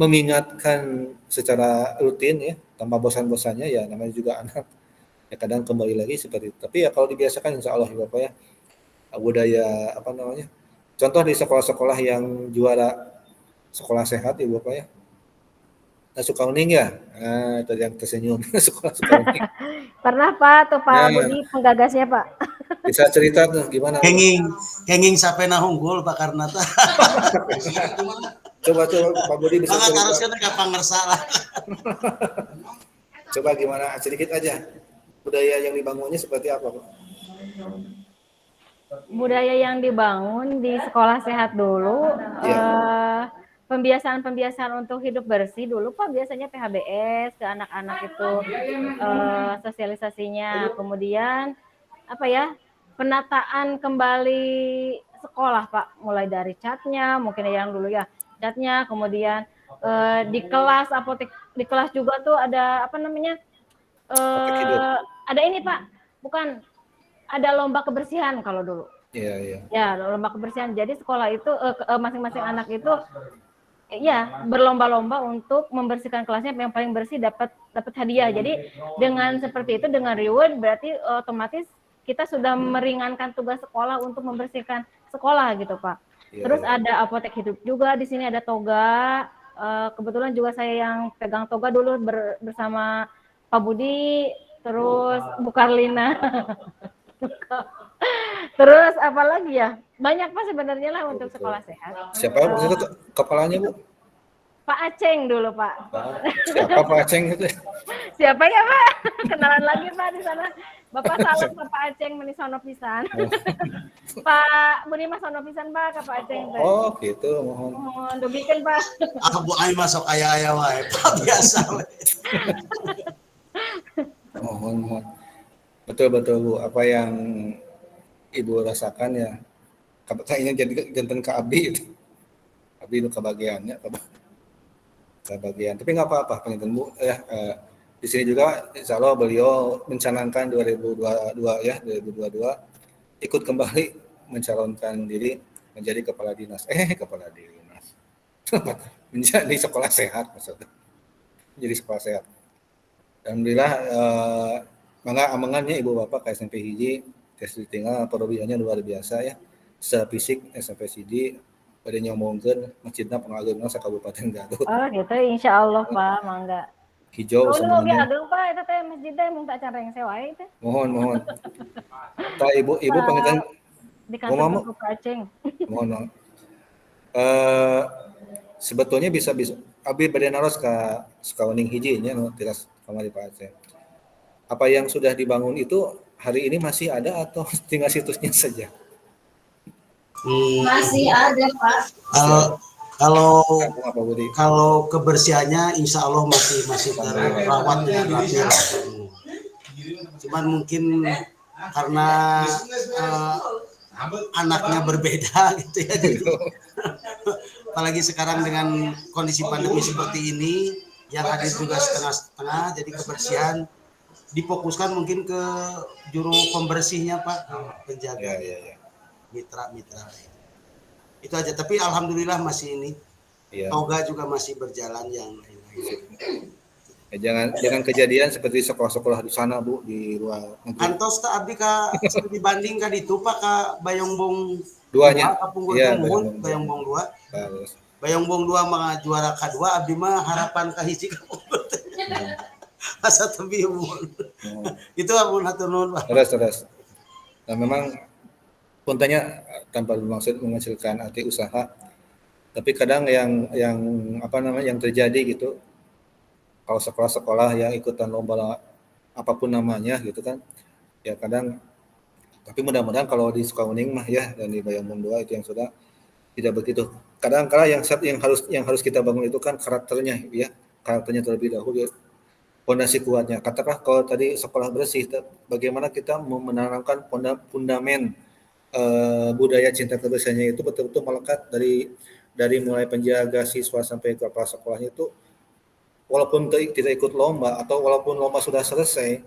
mengingatkan secara rutin ya, tanpa bosan-bosannya ya namanya juga anak. Ya kadang kembali lagi seperti itu. Tapi ya kalau dibiasakan insya Allah ya Bapak ya, budaya contoh di sekolah-sekolah yang juara sekolah sehat ya Bapak ya. Nah, Sukauning ya, itu yang tersenyum sekolah Sukauning. Pernah Pak tuh Pak Budi penggagasnya Pak. Bisa cerita tuh gimana? Kenging sapena hunggul Pak Karnata. Coba Pak Budi bisa cerita. Harusnya ka pangersa lah. Coba gimana sedikit aja. Budaya yang dibangunnya seperti apa, Pak? Budaya yang dibangun di sekolah sehat dulu, pembiasaan untuk hidup bersih dulu Pak, biasanya PHBS ke anak-anak itu sosialisasinya, kemudian penataan kembali sekolah Pak, mulai dari catnya, mungkin yang dulu ya catnya, kemudian di kelas apotek, di kelas juga tuh ada ada ini Pak, bukan, ada lomba kebersihan kalau dulu. Iya. Ya, lomba kebersihan. Jadi sekolah itu masing-masing anak itu ya berlomba-lomba untuk membersihkan kelasnya, yang paling bersih dapat hadiah. Jadi dengan seperti itu, dengan reward, berarti otomatis kita sudah meringankan tugas sekolah untuk membersihkan sekolah gitu Pak. Terus ada apotek hidup juga di sini, ada toga. Kebetulan juga saya yang pegang toga dulu bersama Pak Budi, terus Bu Karlina. Terus apa lagi ya? Banyak Pak sebenarnya lah untuk sekolah sehat. Siapa kepalanya Bu? Pak Aceng dulu Pak. Siapa Pak Aceng itu? Siapa ya Pak? Kenalan lagi Pak di sana. Bapak salam ke Pak Aceng menisono pisan. Pak Budi mas sono pisan Pak ke Pak Aceng. Oh gitu, mohon. Mohon dubikeun Pak. Aku ai masuk aya wae Pak, biasa we. Mohon. Betul Bu, apa yang Ibu rasakan ya, kayaknya jadi ganteng ke Abi itu. Abi itu kebagiannya, kebagian. Tapi nggak apa-apa, penginten Bu ya. Di sini juga insya Allah beliau mencanangkan 2022 ikut kembali mencalonkan diri menjadi kepala dinas. Menjadi sekolah sehat maksudnya. Menjadi sekolah sehat. Alhamdulillah mangga amangannya Ibu Bapak ke SMP hiji tes tinggal perobihannya luar biasa ya. Secara fisik SMP CD pada nyomongkeun masjidna pengagungan sakabupaten Garut. Oh gitu, insya Allah Pak, mangga. Hijau semuanya. Agung Pak, itu teh masjidnya emang tak cara yang sewa itu. Mohon. Tak Ibu pengen di kantor Pak Aceng. Mohon. Sebetulnya bisa abi bade naros ka Sukauning hiji nya nu tiras kamari Pak Aceng. Apa yang sudah dibangun itu hari ini masih ada atau tinggal situsnya saja? Masih ada Pak. Kalau kebersihannya insya Allah masih terawat dengan rapi. Cuman mungkin karena anaknya berbeda gitu ya. Apalagi sekarang dengan kondisi pandemi seperti ini, yang hadir juga setengah-setengah, jadi kebersihan difokuskan mungkin ke juru pembersihnya Pak, penjaga mitra-mitra. Itu aja, tapi alhamdulillah masih ini. Toga juga masih berjalan yang lain-lain. Jangan kejadian seperti sekolah-sekolah di sana Bu, di luar negeri. Antos tak abdi ka dibandingkan itu Pak ka Bayongbong duanya. Iya, Bayongbong 2. Bayongbong 2 mah juara kedua, abdi mah harapan ka hiji ka asa tebi umur. Itu amun hatur nuhun Pak. Terus. Nah, memang puntanya tanpa bermaksud mengecilkan arti usaha, tapi kadang yang yang terjadi gitu, kalau sekolah-sekolah yang ikutan lomba apapun namanya gitu kan, ya kadang, tapi mudah-mudahan kalau di Sukauning mah ya dan di Bayongbong 2 itu yang sudah tidak begitu. Kadang-kala yang harus kita bangun itu kan karakternya terlebih dahulu. Fondasi kuatnya. Katakanlah kalau tadi sekolah bersih, bagaimana kita menanamkan fundamen budaya cinta kebersihannya itu betul-betul melekat dari mulai penjaga siswa sampai ke kepala sekolahnya itu, walaupun tidak ikut lomba atau walaupun lomba sudah selesai,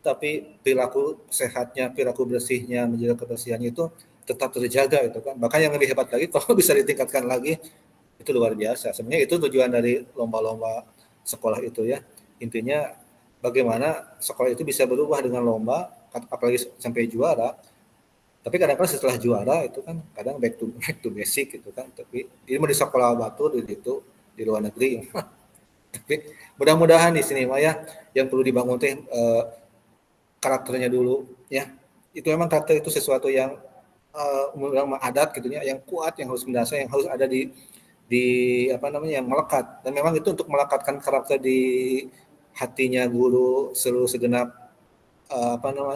tapi perilaku sehatnya, perilaku bersihnya, menjaga kebersihannya itu tetap terjaga itu kan. Bahkan yang lebih hebat lagi kalau bisa ditingkatkan lagi, itu luar biasa. Sebenarnya itu tujuan dari lomba-lomba sekolah itu ya. Intinya bagaimana sekolah itu bisa berubah dengan lomba, apalagi sampai juara. Tapi kadang-kadang setelah juara itu kan kadang back to basic gitu kan. Tapi ini mau di sekolah batu itu di luar negeri. Tapi mudah-mudahan di sini Maya yang perlu dibangun karakternya dulu ya. Itu memang karakter itu sesuatu yang adat gitu ya, yang kuat, yang harus mendasar, yang harus ada di yang melekat. Dan memang itu untuk melekatkan karakter di hatinya guru, seluruh segenap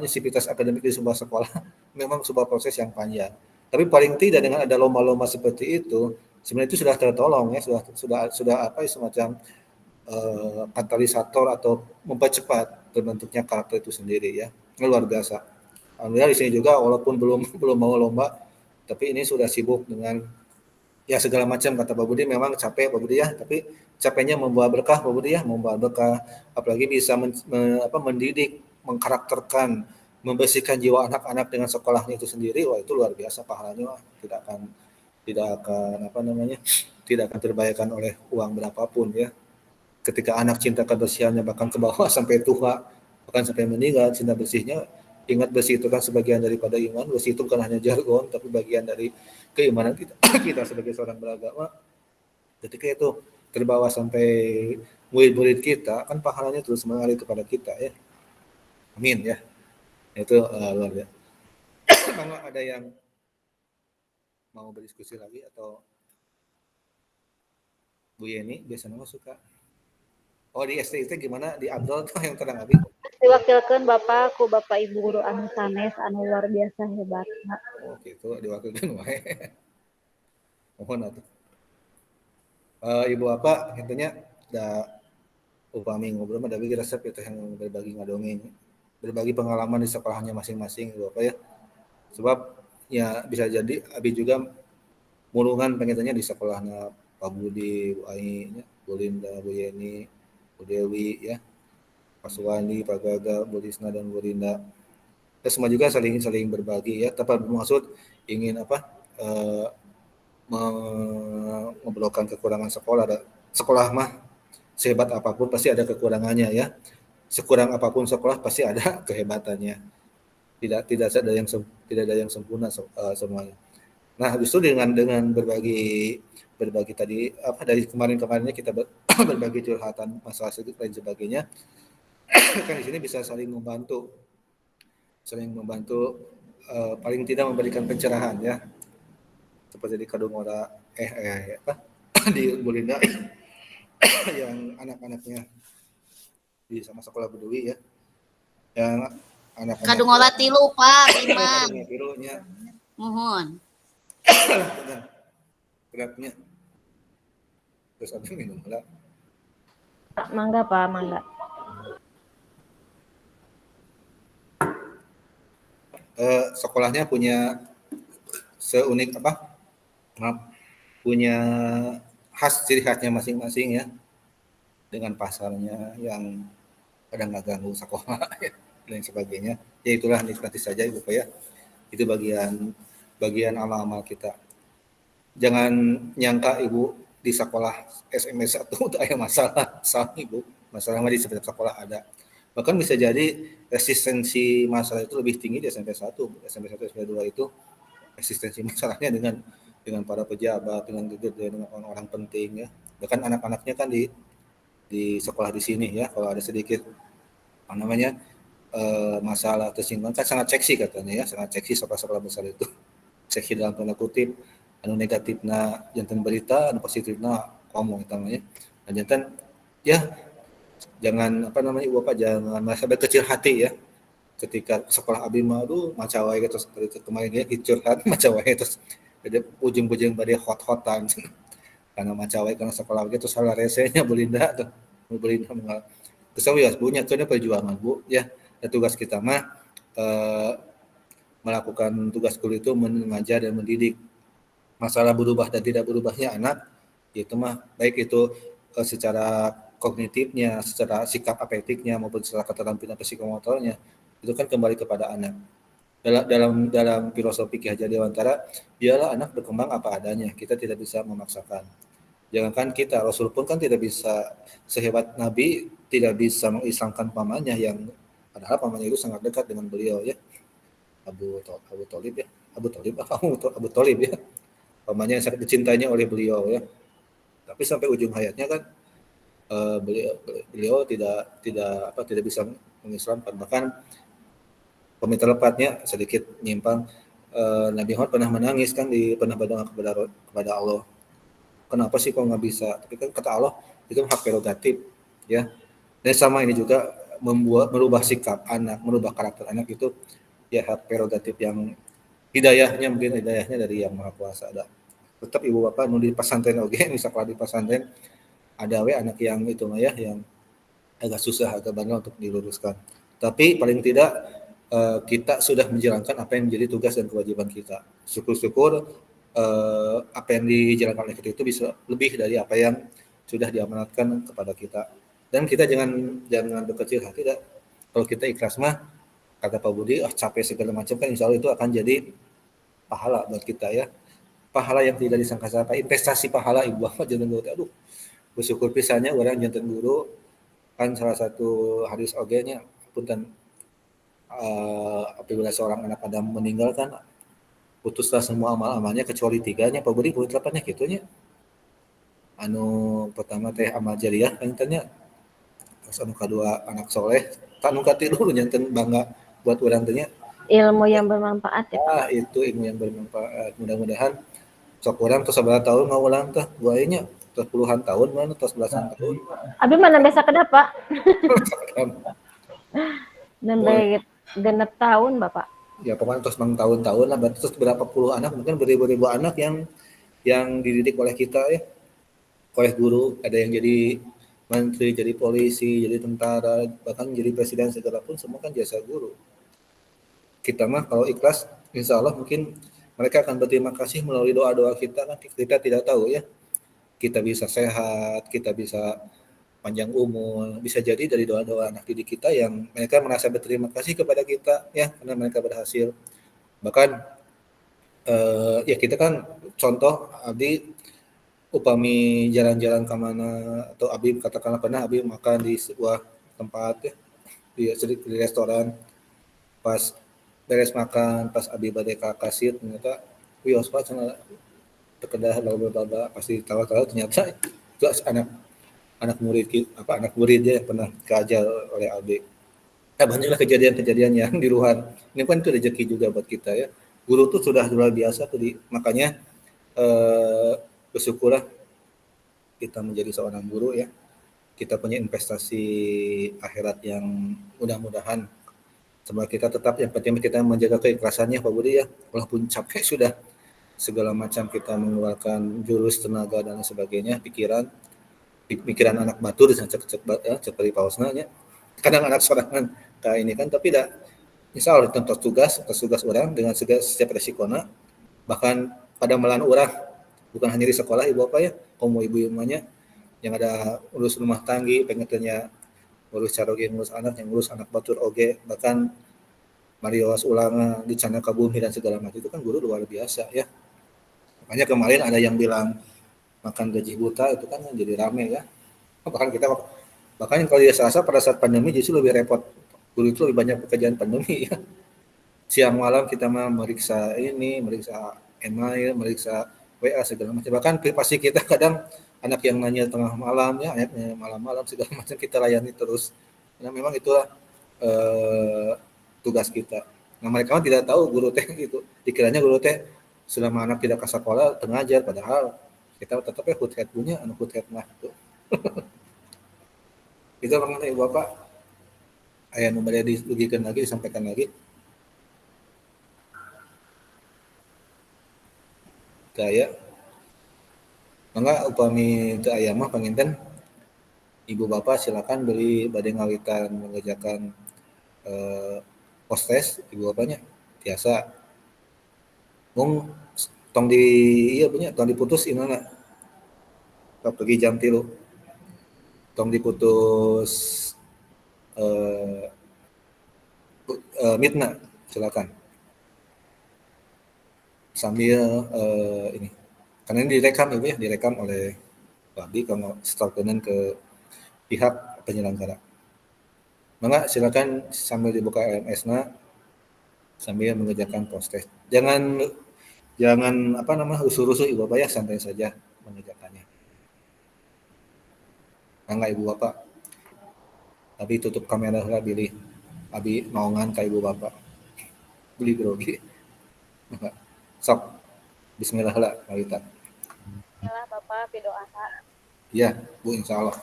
sivitas akademik di sebuah sekolah memang sebuah proses yang panjang. Tapi paling tidak dengan ada lomba-lomba seperti itu, sebenarnya itu sudah tertolong ya, sudah semacam katalisator atau mempercepat terbentuknya karakter itu sendiri ya. Luar biasa. Alhamdulillah di sini juga walaupun belum mau lomba, tapi ini sudah sibuk dengan ya segala macam. Kata Pak Budi memang capek Pak Budi ya, tapi capeknya membawa berkah Pak Budi ya, membawa berkah, apalagi bisa mendidik, mengkarakterkan, membersihkan jiwa anak-anak dengan sekolahnya itu sendiri. Wah, itu luar biasa pahalanya, tidak akan terbayarkan oleh uang berapapun ya. Ketika anak cinta kebersihannya bahkan ke bawah sampai tua, bahkan sampai meninggal, cinta bersihnya, ingat bersih itu kan sebagian daripada iman. Bersih itu bukan hanya jargon, tapi bagian dari keimanan kita sebagai seorang beragama. Ketika itu terbawa sampai murid-murid kita, kan pahalanya terus mengalir kepada kita ya. Amin ya. Itu luar biasa. Kalau ada yang mau berdiskusi lagi atau Bu Yeni biasanya suka. Oh di STIT gimana di Abdul tuh yang terang Abi? Diwakilkan Bapak ku Bapak Ibu guru anu sanes anu luar biasa hebat. Oh gitu diwakilkan wae. Mohon atuh. Ibu apa intinya da upami ngobrol mah da bagi resep itu yang berbagi ngadongeng, berbagi pengalaman di sekolahnya masing-masing Ibu apa ya. Sebab ya bisa jadi Abi juga mulungan pengennya di sekolahnya Pak Budi, Bu Ai, Bu Linda, Bu Yeni, Bu Dewi ya, Pak Suwandi, Pak Gaga, Bu Lisna dan Bu Rinda. Kita semua juga saling berbagi ya, tanpa bermaksud ingin mengobrolkan kekurangan sekolah. Sekolah mah sehebat apapun pasti ada kekurangannya ya. Sekurang apapun sekolah pasti ada kehebatannya. Tidak ada yang sempurna semuanya. Nah, justru dengan berbagi tadi dari kemarin-kemarinnya kita berbagi curhatan masalah sedikit lain sebagainya. Kan di sini bisa saling membantu paling tidak memberikan pencerahan ya. Seperti di Kadungora di Bulinda yang anak-anaknya di sama sekolah Bedui ya. Yang anak-anak Kadungora 3 Pak, 5. Tilunya. Mohon. Beratnya. Terus ada minum lah. Mangga Pak, mangga. Sekolahnya punya seunik punya ciri khasnya masing-masing ya. dengan pasarnya yang kadang nggak ganggu sekolah dan sebagainya. Ya itulah nikmati saja Ibu Pak ya. Itu bagian amal-amal kita. Jangan nyangka Ibu di sekolah SMS 1 itu ada masalah. Salah Ibu. Masalah di sekolah ada. Bahkan bisa jadi resistensi masalah itu lebih tinggi di SMP 1. SMP 1, SMP 2 itu resistensi masalahnya dengan para pejabat, dengan orang-orang penting ya. Bahkan anak-anaknya kan di sekolah di sini ya, kalau ada sedikit masalah tersinggung kan sangat seksi katanya ya, sangat seksi sekolah-sekolah besar itu. Seksi dalam tanda kutip, anu negatifna jantan berita, anu positifna ngomong namanya. Dan jantan ya jangan Ibu Bapak jangan merasa berkecil hati ya. Ketika sekolah abdi mah aduh macawai gitu seperti kemarin ya curhat macawai terus ada ujung-ujung pada hot-hotan karena macawai karena sekolah gitu salah resenya Belinda kesawi ya punya itu perjuangan Bu ya. Dan tugas kita mah melakukan tugas guru itu mengajar dan mendidik. Masalah berubah dan tidak berubahnya anak itu mah baik itu secara kognitifnya, secara sikap afektifnya maupun secara keterampilan psikomotornya itu kan kembali kepada anak. Dalam filosofi Ki Hajar Dewantara, biarlah anak berkembang apa adanya. Kita tidak bisa memaksakan. Jangankan kita, Rasul pun kan tidak bisa sehebat Nabi, tidak bisa mengislamkan pamannya yang padahal pamannya itu sangat dekat dengan beliau ya. Abu Thalib ya. Abu Thalib ya. Pamannya yang sangat dicintainya oleh beliau ya. Tapi sampai ujung hayatnya kan beliau tidak bisa mengislamkan. Bahkan komentar lepatnya sedikit nyimpang, Nabi Muhammad pernah menangis kan pernah berdoa kepada Allah. Kenapa sih kok nggak bisa? Tapi kan kata Allah itu hak prerogatif ya. Dan sama ini juga merubah sikap anak, merubah karakter anak itu ya hak prerogatif yang hidayahnya dari Yang Maha Kuasa ada. Tetap Ibu Bapak di pesantren misalnya di pesantren ada anak yang itu ya yang agak susah agak bandel untuk diluruskan. Tapi paling tidak kita sudah menjalankan apa yang menjadi tugas dan kewajiban kita. Syukur-syukur apa yang dijalankan oleh kita itu bisa lebih dari apa yang sudah diamanatkan kepada kita. Dan kita jangan berkecil hati. Kalau kita ikhlas mah, kata Pak Budi, capek segala macam kan insya Allah itu akan jadi pahala buat kita ya. Pahala yang tidak disangka-sangka, investasi pahala Ibu Bapak jangan lupa. Aduh, bersyukur pisahnya orang jantan guru kan salah satu hadis ogenya punten apabila seorang anak Adam meninggal kan putuslah semua amal-amalnya kecuali 3-nya. Pak Budi poin 8-nya gitunya. Anu pertama teh amal jariah kan tanya. Terus anu kedua anak soleh, anu katilu nyanten bangga buat urang teh nya. Ilmu yang bermanfaat ya Pak. Itu ilmu yang bermanfaat. Mudah-mudahan sok urang terus sabar tahun ngaulang teh buayanya terus puluhan tahun mana terus belasan tahun. Abi mana biasa kedap Pak? Dan baik genep tahun Bapak. Ya pokoknya terus tahun-tahun lah, berarti terus berapa puluh anak, mungkin beribu-ribu anak yang dididik oleh kita ya, oleh guru, ada yang jadi menteri, jadi polisi, jadi tentara, bahkan jadi presiden segala pun semua kan jasa guru. Kita mah kalau ikhlas, insya Allah mungkin mereka akan berterima kasih melalui doa-doa kita kan kita tidak tahu ya, kita bisa sehat, kita bisa panjang umur, bisa jadi dari doa-doa anak didik kita yang mereka merasa berterima kasih kepada kita ya karena mereka berhasil. Bahkan ya kita kan contoh Abdi upami jalan-jalan ke mana atau Abdi katakanlah pernah Abdi makan di sebuah tempat ya di restoran, pas beres makan pas Abdi bade ka kasir ternyata wios Pak cenah terkedah lalu pasti tahu-tahu ternyata itu anak murid yang pernah keajar oleh Aldi. Banyaklah kejadian-kejadian yang di luar. Ini kan itu rezeki juga buat kita ya. Guru tuh sudah luar biasa tuh makanya bersyukurlah kita menjadi seorang guru ya. Kita punya investasi akhirat yang mudah-mudahan semoga kita tetap yang penting kita menjaga keikhlasannya Pak Budi ya. Walaupun capek sudah segala macam kita mengeluarkan jurus tenaga dan sebagainya, pikiran anak batur seperti pausnya kadang anak sorangan kayak ini kan tapi tidak insya Allah tentang tugas orang dengan setiap resikona bahkan pada melan orang bukan hanya di sekolah Ibu Bapak ya kaum ibu-ibunya yang ada urus rumah tanggi, pengertiannya urus caroge, ngurus anak, yang ngurus anak batur oge, bahkan Mariowas ulanga di Cana Kabumi dan segala macam, itu kan guru luar biasa ya. Makanya kemarin ada yang bilang makan gaji buta itu kan jadi rame ya. Bahkan kalau dia serasa pada saat pandemi justru lebih repot. Guru itu lebih banyak pekerjaan pandemi ya. Siang malam kita mah meriksa ini, meriksa email, meriksa WA segala macam. Bahkan privasi kita kadang anak yang nanya tengah malam ya, anaknya malam-malam segala macam kita layani terus. Karena memang itulah tugas kita. Nah mereka kan tidak tahu guru teh gitu. Dikiranya guru teh selama anak tidak ke sekolah tengajar, padahal kita tetapnya hut head punya, anak hut head mah itu. Itu mengenai ibu bapak, ayah numbernya dirugikan lagi, disampaikan lagi. Kaya, mangga upami teu aya mah panginten ibu bapak silakan beli bade ngawitan mengerjakan postes ibu bapaknya biasa. Mung tong di iya punya tong diputus imana? Pergi jam 3. Tong diputus midna silakan. Sambil ini karena ini direkam ibu ya, direkam oleh Pak Abi kalau setorkeun ke pihak penyelenggara. Mangga silakan sambil dibuka LMS-na sambil mengerjakan postes. Jangan apa namanya rusuh-rusuh ibu bapak ya, santai saja mengerjakannya. Mangga ibu bapak. Abi tutup kamera lah pilih. Abi naongan ka ibu bapak. Beli grogi. Mangga. Sok. Bismillah lah, Marita. Bismillah Bapak pidoa. Iya, Bu, insya Allah.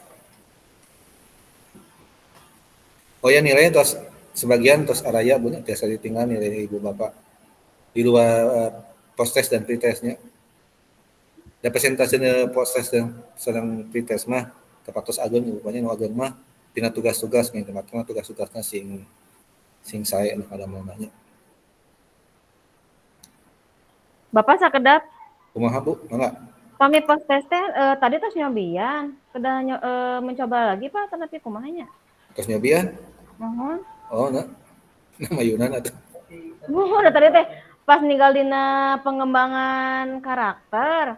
Oh ya, nilainya terus sebagian terus araya Bu, biasa ditinggal nilai ibu bapak di luar postes dan pretestnya. Da presentasinya postes dan sedang pretest mah tepatos ageun ibu bapaknya nu ageun mah dina tugas-tugas nih teman-teman tugas-tugasnya sing saya ada namanya. Bapak sakedap Kumaha Bu? Mangga. pami postes teh tadi tos nyobian, kedah mencoba lagi Pak tapi kumahanya? Terus nyobian? Mohon. Oh, nah. Nama Yunan atuh. Mohon tadi teh pas ninggal dina pengembangan karakter.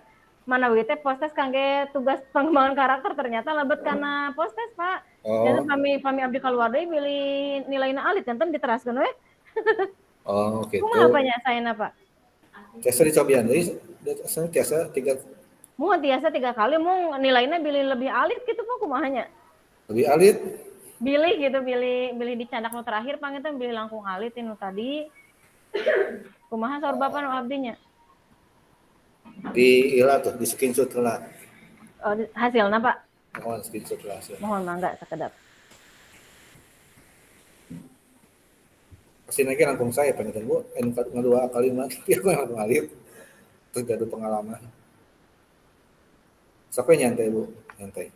Mana we teh postes kangge tugas pengembangan karakter ternyata lebet kana postes Pak. Oh. Jadi pami abdi kaluar deui milih nilainya alit enten diteraskeun we. Oh, gitu. Kumaha apanya saena Pak? Tiasa dicobian deui, tiasa 3 Mun tiasa 3 kali mun nilainya bilih lebih alit gitu Pak kumahanya? lebih alit. Bilih gitu, bilih dicandak nu terakhir pangetan bilih langkung alit nu tadi. Kumaha saur Bapak nu abdinya? Di ieu tuh, di screenshot heula. Oh, hasilna Pak. Mohon screenshot heula hasil. Mohon mangga sakedap. Pasti lagi langkung saya pangetan Bu, ngadua kalimat, tapi aku yang ngalir. Terus gaduh pengalaman. Sampai nyantai Bu, nyantai.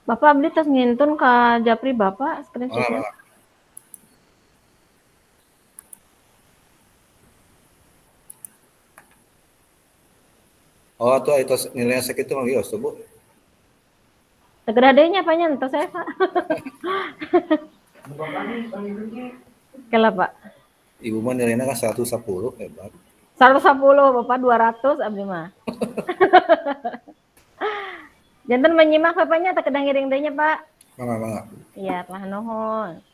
Bapak abdi tos ngintun ka Japri Bapak screenshotnya. Oh, tuh itu nilainya segitu mah geus tuh Bu. Segera dehnya apanya entos saya Pak. Kela Pak. Ibu mah nilainya kan 110, hebat. 110 Bapak 200 abdi mah. Janten menyimak Bapaknya tak kedang ngiring deui nya, Pak. Mangga. Iya, telah nuhun.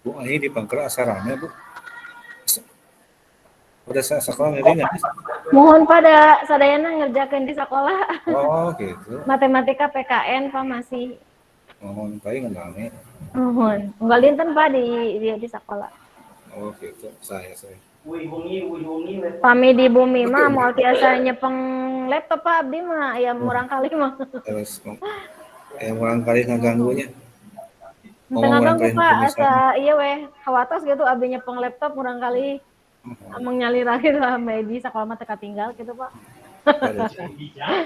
Bu, ini di Pangkal asarana, Bu. Udah sekolah ngeri nggak? Mohon pada sadayana ngerjakeun di sekolah. Oh, gitu. Matematika PKN Pak masih. Mohon paling nggak rame. Mohon. Enggak linten Pak di sekolah. Oh, gitu. Saya. Pami di bumi mah mau tiasa nyepeng laptop Pak abdi mah ya murang kali mah. Terus yang orang kali ngaganggunya. Tengah ganggu Pak asa iya weh hawatos gitu abdi nyepeng laptop murang kali emang nyalirahin lah di sekolah mah teka tinggal gitu Pak.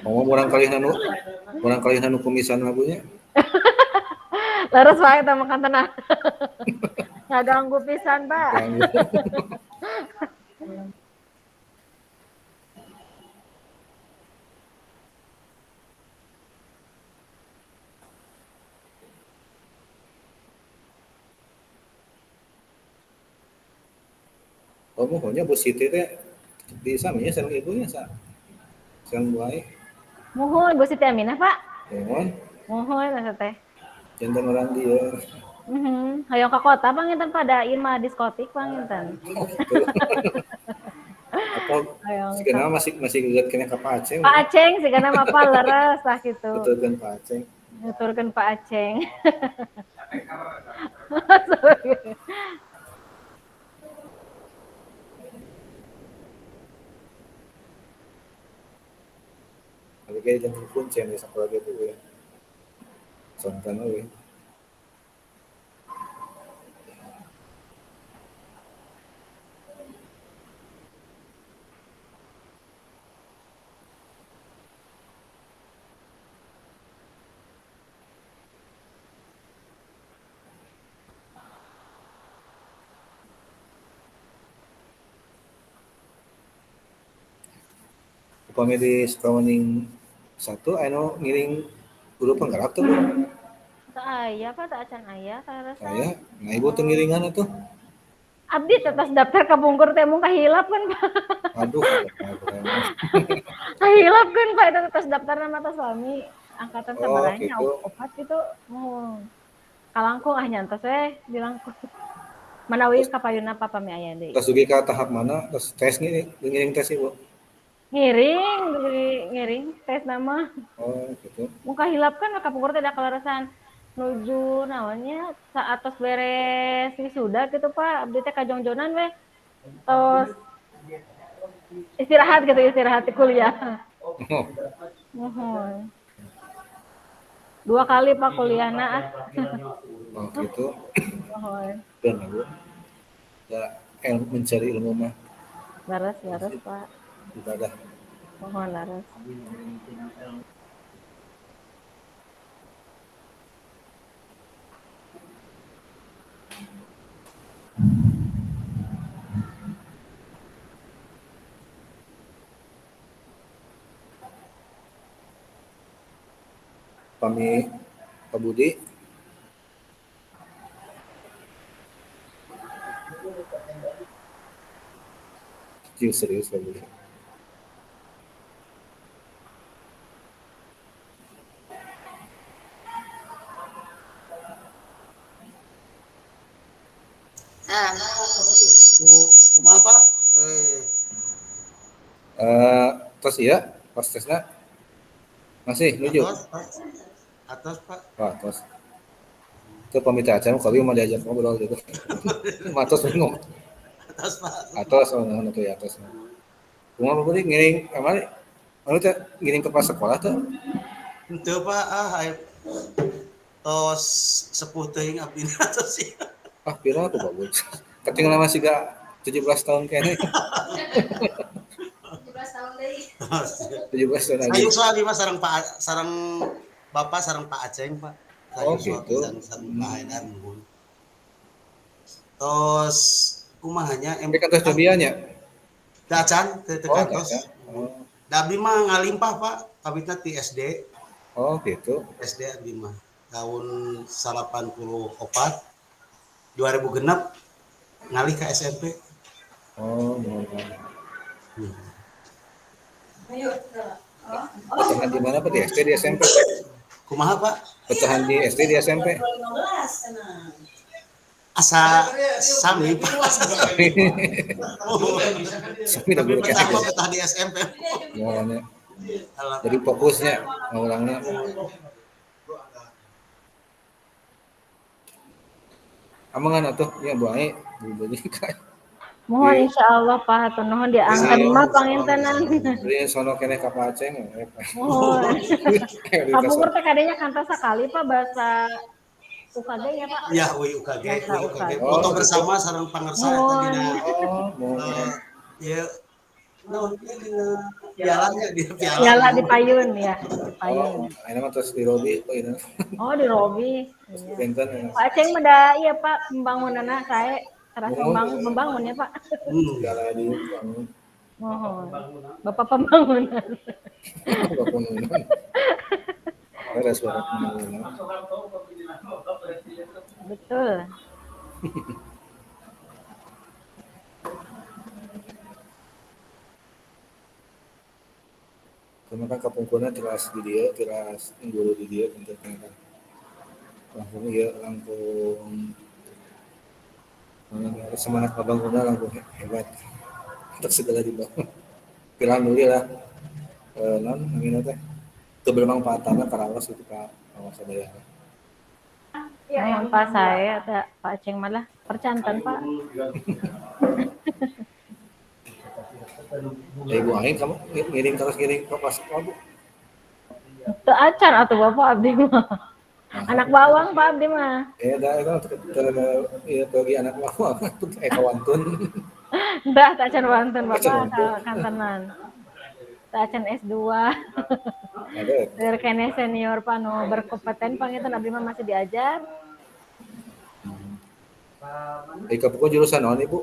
Ngomong orang kali nanu kumisan abunya. Leres wae eta makan tenang. Ngaganggu pisan Pak. Oh, pokoknya Bu Siti teh bisa nya sareng ibunya sareng bae. Mohon Bu Siti Aminah Pak. Mohon asa teh. janten orang dia. Hayang ka kota panginten pada imah diskotik panginten. Atau sigana masih geget kena ka Pak Aceng. Pak Aceng sigana mah Pak leres tah kitu. Nuturkeun Pak Aceng. Nuturkeun Pak Aceng. Tapi kayak jangan kuncen di sekolah gitu ya. Sontan we. Upami di Sukawning 1 anu ngiring guru penggerak tuh. Tak aya Pak, tak acan aya sarasa. Aya, nah ibu teu ngiringan atuh. Abdi tetes daftar kabungkur teh mung kahilap kan Pak. Aduh. Kahilap kan Pak itu tetes daftar nama teh suami angkatan sabaranya gitu. opat gitu. Mohon. Kalangkung nyantos dilangkung. Manawi kapayuna papa mi aya deui. Terus dugi ka tahap mana? Terus tes ngiring tes ibu. Ngiring tes nama. Oh, gitu. Muka hilap kan kapungkur teh da kalarasan nuju naonnya saatos beres wisuda gitu Pak. Abdi teh kajongjonan we. Tos istirahat di kuliah. Mohon. 2 kali Pak kuliahna ah. Oh, gitu. Mohon. Dan ibu. Ya, mencari ilmu mah. Laras Pak. Ibadah. Mohon laras. Pami Pak Budi. Serius Pak Budi. Kumaha Pak? Terus iya, pas tesnya masih nuju. Atas Pak. Wah, terus. Itu pamit aja kali mau diajak ngobrol gitu. Matos bingung. Atas Pak. Atas itu ya atas. Kumaha Budi ngiring kemarin anu teh ngiring ke pas sekolah tuh. Henteu Pak, tos sepuh teuing abdina tos sih. Ah, pira aku bagus. Ketinggalan masih gak 17 tahun kayaknya. 17 tahun deui. 17 tahun lagi. Ayo soalnya Mas sareng Bapak sareng Pak Aceng Pak. Oh, gitu. Sareng Pak Haidar nuhun. Tos kumahanya Tapi kan tes cobiannya. Da acan teu kantos. Oh. Da abdi mah ngalimpah Pak, kabitna ti SD. Oh, gitu. SD abdi mah tahun 84 2006 ngalih ke SMP. Oh, Pecahan di mana Pak? Di SD di SMP? Kumaha Pak? Pecahan di SD di SMP? asa sami Pak. Sami udah Tapi guru pertama aja. betah di SMP. Ngawalnya. Jadi fokusnya ngurangnya. Amangan atuh ya bae jadi kayak Mohon insya Allah Pak hatur nuhun diangkat mah pangintenan. Jadi sono kene ka Paceng. Mohon. Di Kapungkur teh kadenya kantos sakali Pak bahasa UKG ya Pak. Ya, UKG, Bahasa UKG. UKG. Foto bersama sareng pangarsa eta dina Oh, mau ya naon ieu dina pialanya di piala. Piala di payun ya, di Oh, payun. ini mah terus di lobby oh ini. Oh di Robi. Iya. Benten. Pak Aceng meda iya Pak pembangunanna saya terasa Mohon. membangun ya Pak. Segala di bangun. Mohon. Bapak pembangunan. Bangunan. Ada suara bangunan. Betul. Karena kan kapungkurna tiras di dia, tiras guru di dia untuk kan. Langsung ya langsung semangat pembangunan langsung hebat. Untuk segala dibangun. Pilang dulu lah. Non angin teh kebermanfaatannya karawas itu Pak kawasan daerah. Yang Pak saya ada Pak Aceng malah percantan Pak. Ibu Ain kamu ngirim terus ngirim ke pas Bu. Teu acan atuh Bapak abdi mah. Anak bawang Pak abdi mah. Dah itu ya bagi anak lama kawantun. Dah tak acan wantun Bapak kantenan. Tak acan S2. Ada. Dari kene senior Pak nu berkompeten pangitan abdi mah masih diajar. Kapungkur jurusan naon Ibu?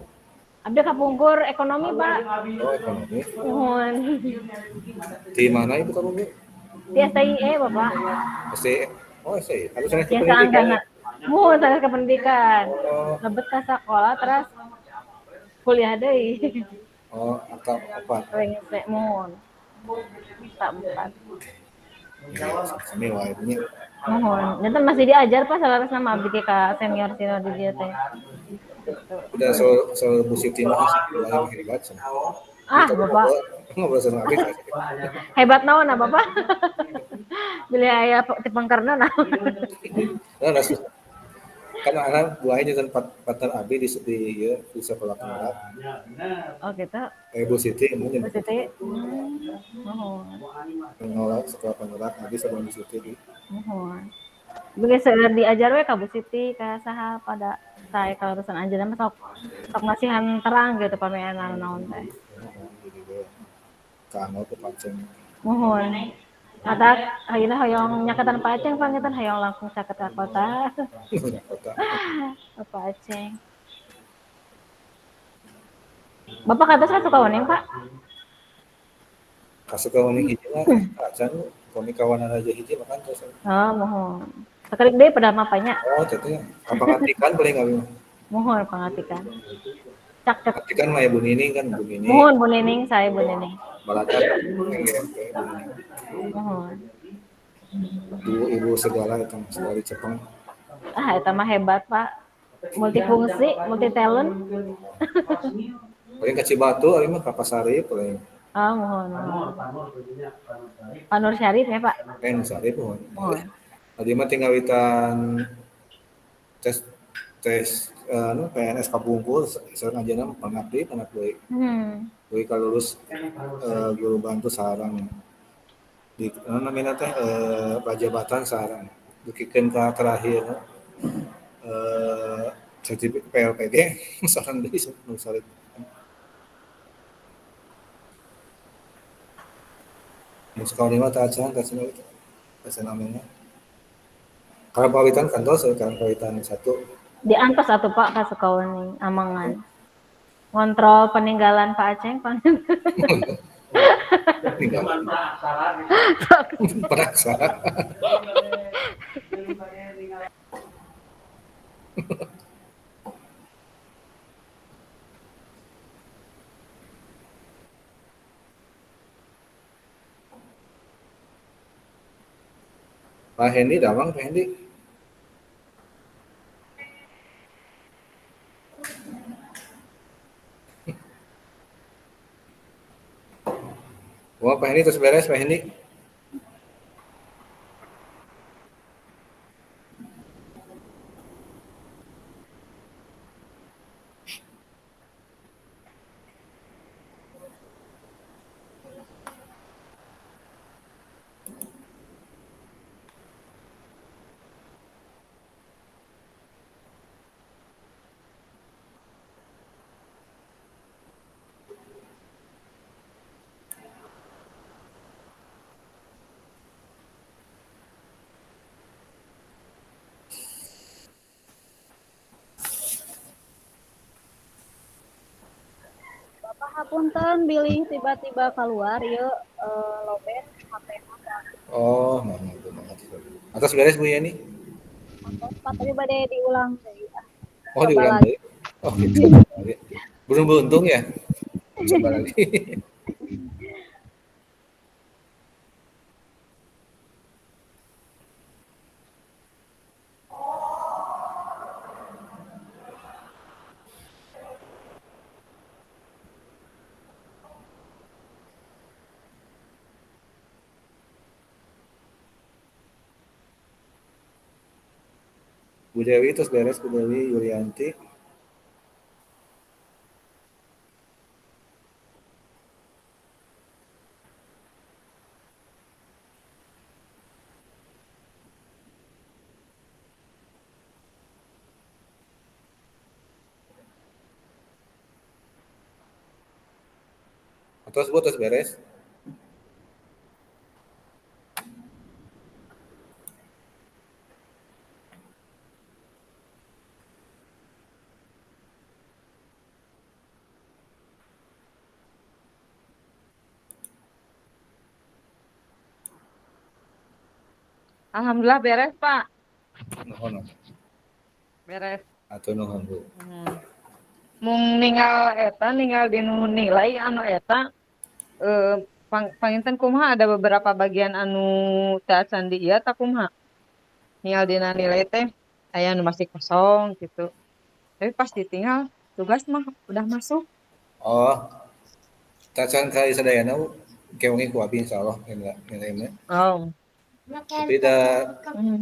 Abdi kapungkur ekonomi Pak. Oh, ekonomi. Mohon. Di mana Ibu kapungkur? Di STIE Bapak. STI. Oh, STI. Aku sana Jasa Anggana. Mohon saya ke pendidikan. Oh, Lebet ka sekolah terus kuliah deui. oh, atau apa? Rengse mohon. Tak empat. Kami wae punya. Mohon. Nyata masih diajar Pak salaras nama abdi ka senior di dia teh. Udah soal Bu Siti mah yang hebat sana. Ah, Bapak. Ngobrol sama Abi. Hebat naon ah Bapak? Bila aya ti pangkarna naon. Nah, karena anak buahnya dan partner Abi di ya di sekolah penggerak. Oh gitu. Bu Siti mungkin Maksudnya mohon. menolak sekolah penggerak Abi sama Bu Siti di. Mohon. Begitu seueur diajar we ka Bu Siti ka saha pada saya kalau urusan anjeunna mah sok ngasihan terang gitu pameana naon teh. Jadi dia kangen ke Paceng. Mohon. Adak ayeuna hoyong nyakatan Pak Aceng pangitan hoyong langsung saket ka kota. Kota. Pak Aceng. Bapak kata saya suka waning Pak. Kasih kawan hiji mah acan kami kawanan aja hiji makan terus. Oh, mohon. Sekerik deui pada mapanya. Oh, teteh kapangatikan boleh enggak Bang? Mohon pangatikan. Cak cak. Kapangatikan mah ya Bu Nining kan Bu Nining. Mohon Bu Nining, saya Bu Nining. Baladan PGMP Bu Nining. Mohon. Ibu segala itu segala di Jepang. Ah, eta mah hebat, Pak. Multifungsi, multi talent. Paling ke Cibatu, ari mah ka Pasarip paling. Ah, mohon. Pak Nur Syarif ya, Pak. Pasarip mohon. Mohon. Tadi mah tinggal witan tes PNS Kapungkur sareng ajeuna pangabdi deui. Deui ka lulus guru bantu sareng di namanya teh pajabatan sareng dukikeun ka terakhir sertifikat PLPG sareng deui nu salib. Sekolah lima tacan namanya. Kalau pawitan kantor sekarang pawitan 1. Diantos atuh Pak ka Sukawani Amangan. Kontrol peninggalan Pak Aceng Peninggalan. Penasaran. Pak Hendy, damang Pak Hendy. Pak Hendy terus beres Pak Hendy. Bapak hapunten bilih tiba-tiba keluar yuk lobet HP Oh, nah, itu banget. Atas beres Bu Yani. Pak tapi badai diulang deui. Oh, Coba diulang lagi. deh. Oh, gitu. Belum beruntung ya. Coba lagi. Bu Dewi terus beres Bu Dewi Yulianti. Terus Bu terus beres. Alhamdulillah beres, Pak. Nuhun. Beres. Atuh nuhun Bu. Mung ninggal di nu nilai anu eta panginten kumaha ada beberapa bagian anu teu acan di ieu tah kumaha? Ninggal dina nilai teh aya nu masih kosong gitu. Tapi pas ditinggal tugas mah udah masuk. Oh, tacan kali sadayana Bu. Keungi ku abi insyaallah nilai-nilai. Oh. Tapi da Hmm.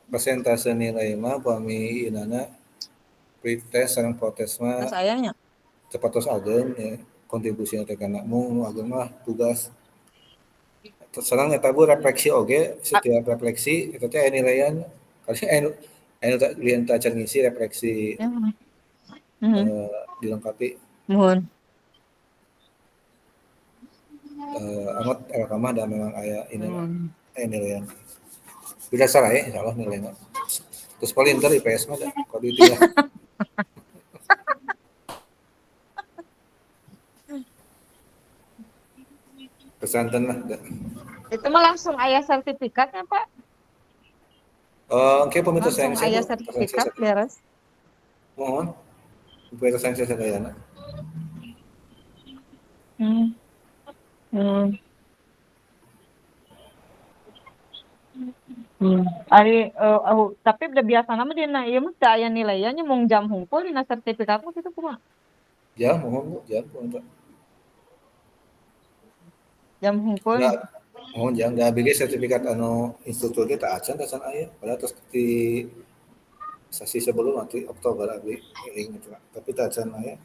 persentase nilai mah pami inana pretest sareng protes mah Tas ayahnya. cepat tos ageun ya kontribusi teh kana mu ageun mah tugas. Sareng eta Bu refleksi oge setiap refleksi eta teh aya nilaian kali anu lian tacan ngisi refleksi dilengkapi Nuhun. amat rekaman dan memang aya ini nilaian. Bisa salah ya insyaallah nilainya. Terus paling ntar IPS mah kalau ditinggal. Pesantren lah. Itu mah langsung aya sertifikatnya, Pak. Oke, pemirsa sayang Langsung aya sertifikat beres. Mohon. Pemirsa sayang saya sadayana. Tapi udah biasa nama dina ieu mah teu aya nilaiannya mung jam hungkul dina sertifikat mah kitu kumaha? Ya, mohon Bu, jam untuk. Jam hungkul. Nah, mohon jam da ABG sertifikat anu instruktur kita acan tasan aya padahal terus di sesi sebelum nanti Oktober abi gitu. Tapi tacan aya.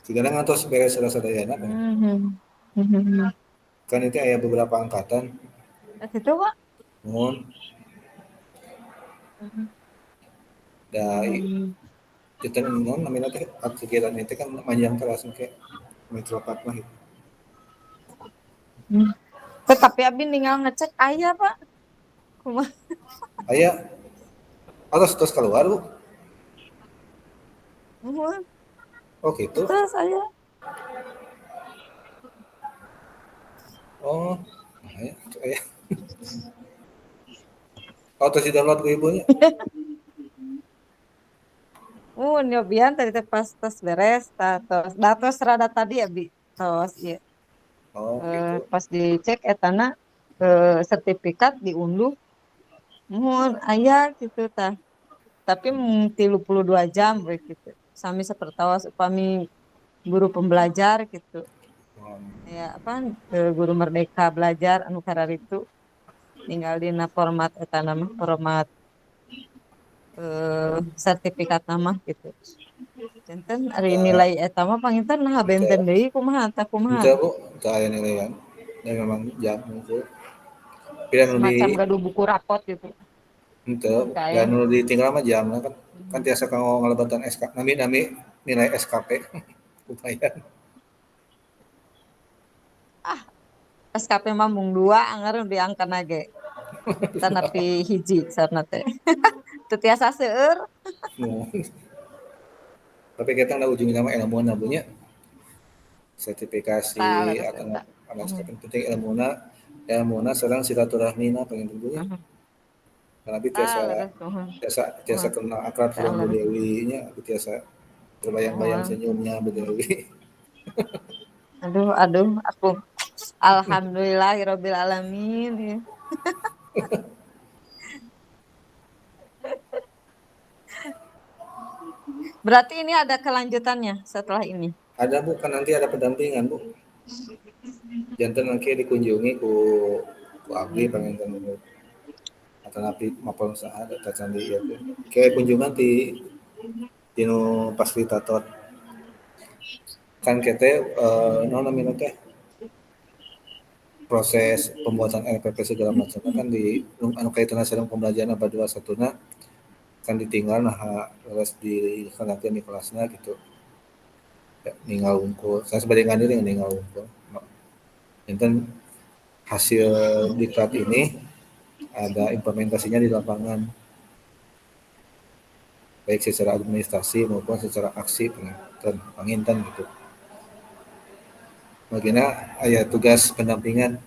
Sigana ngantos beres sadayana kan. Kan itu aya beberapa angkatan. Itu Pak. Mohon. Da kita non namina teh kegiatan itu kan panjang terus ke Metro Park mah. Tetapi abi ninggal ngecek aya, Pak. Kumaha? Aya terus keluar Bu. Oh gitu. Terus aya. Oh, aya. Oh, terus di-download ke ibunya. Nyobian tadi teh pas tos beres, tos rada tadi abi tos ieu. Oh, gitu. Pas dicek etana sertifikat diunduh. Mun aya gitu tah. Tapi 32 jam we kitu. Sami sapertos upami guru pembelajar gitu. Ya apa guru merdeka belajar anu kararitu tinggal dina format eta nama format sertifikat nama gitu. Janten ari nilai eta mah panginten nah benten deui kumaha tah kumaha. Itu Bu, itu aya nilaian. Ya memang jam itu. Pilihan nu di Semacam gaduh buku rapot gitu. itu, Kayak dan nu ditinggal mah jamna kan tiasa kanggo ngalebatan SK, nami nilai SKP lumayan. SKP mah mung 2 anggar diangkana ge. Tah nepi hiji sarena teh. Teu tiasa seueur. No. Tapi kita nggak ujungnya nama ilmuwan punya sertifikasi atau SKP penting ilmuwan serang silaturahmina pengen tentunya. Karena biasa kenal akrab sama Bu Dewi nya, biasa terbayang-bayang senyumnya Bu Dewi. Aduh, aku alhamdulillahirabbil alamin. Berarti ini ada kelanjutannya setelah ini? Ada Bu, kan nanti ada pendampingan Bu. Jantan nanti dikunjungi ku abdi pengen temu atau napi maupun saat data candi ya Bu. Kayak kunjungan di dino fasilitator kan kete non namanya teh proses pembuatan LPP segala macam kan di anu kaitan sareng pembelajaran abad 21 kan ditinggal nah terus dilaksanakeun di kelasnya gitu. Ya, ninggal unggul. Saya sebagai ngandil yang ninggal unggul. Dan hasil diklat ini ada implementasinya di lapangan. Baik secara administrasi maupun secara aksi penginten gitu. Bagaimana aya tugas pendampingan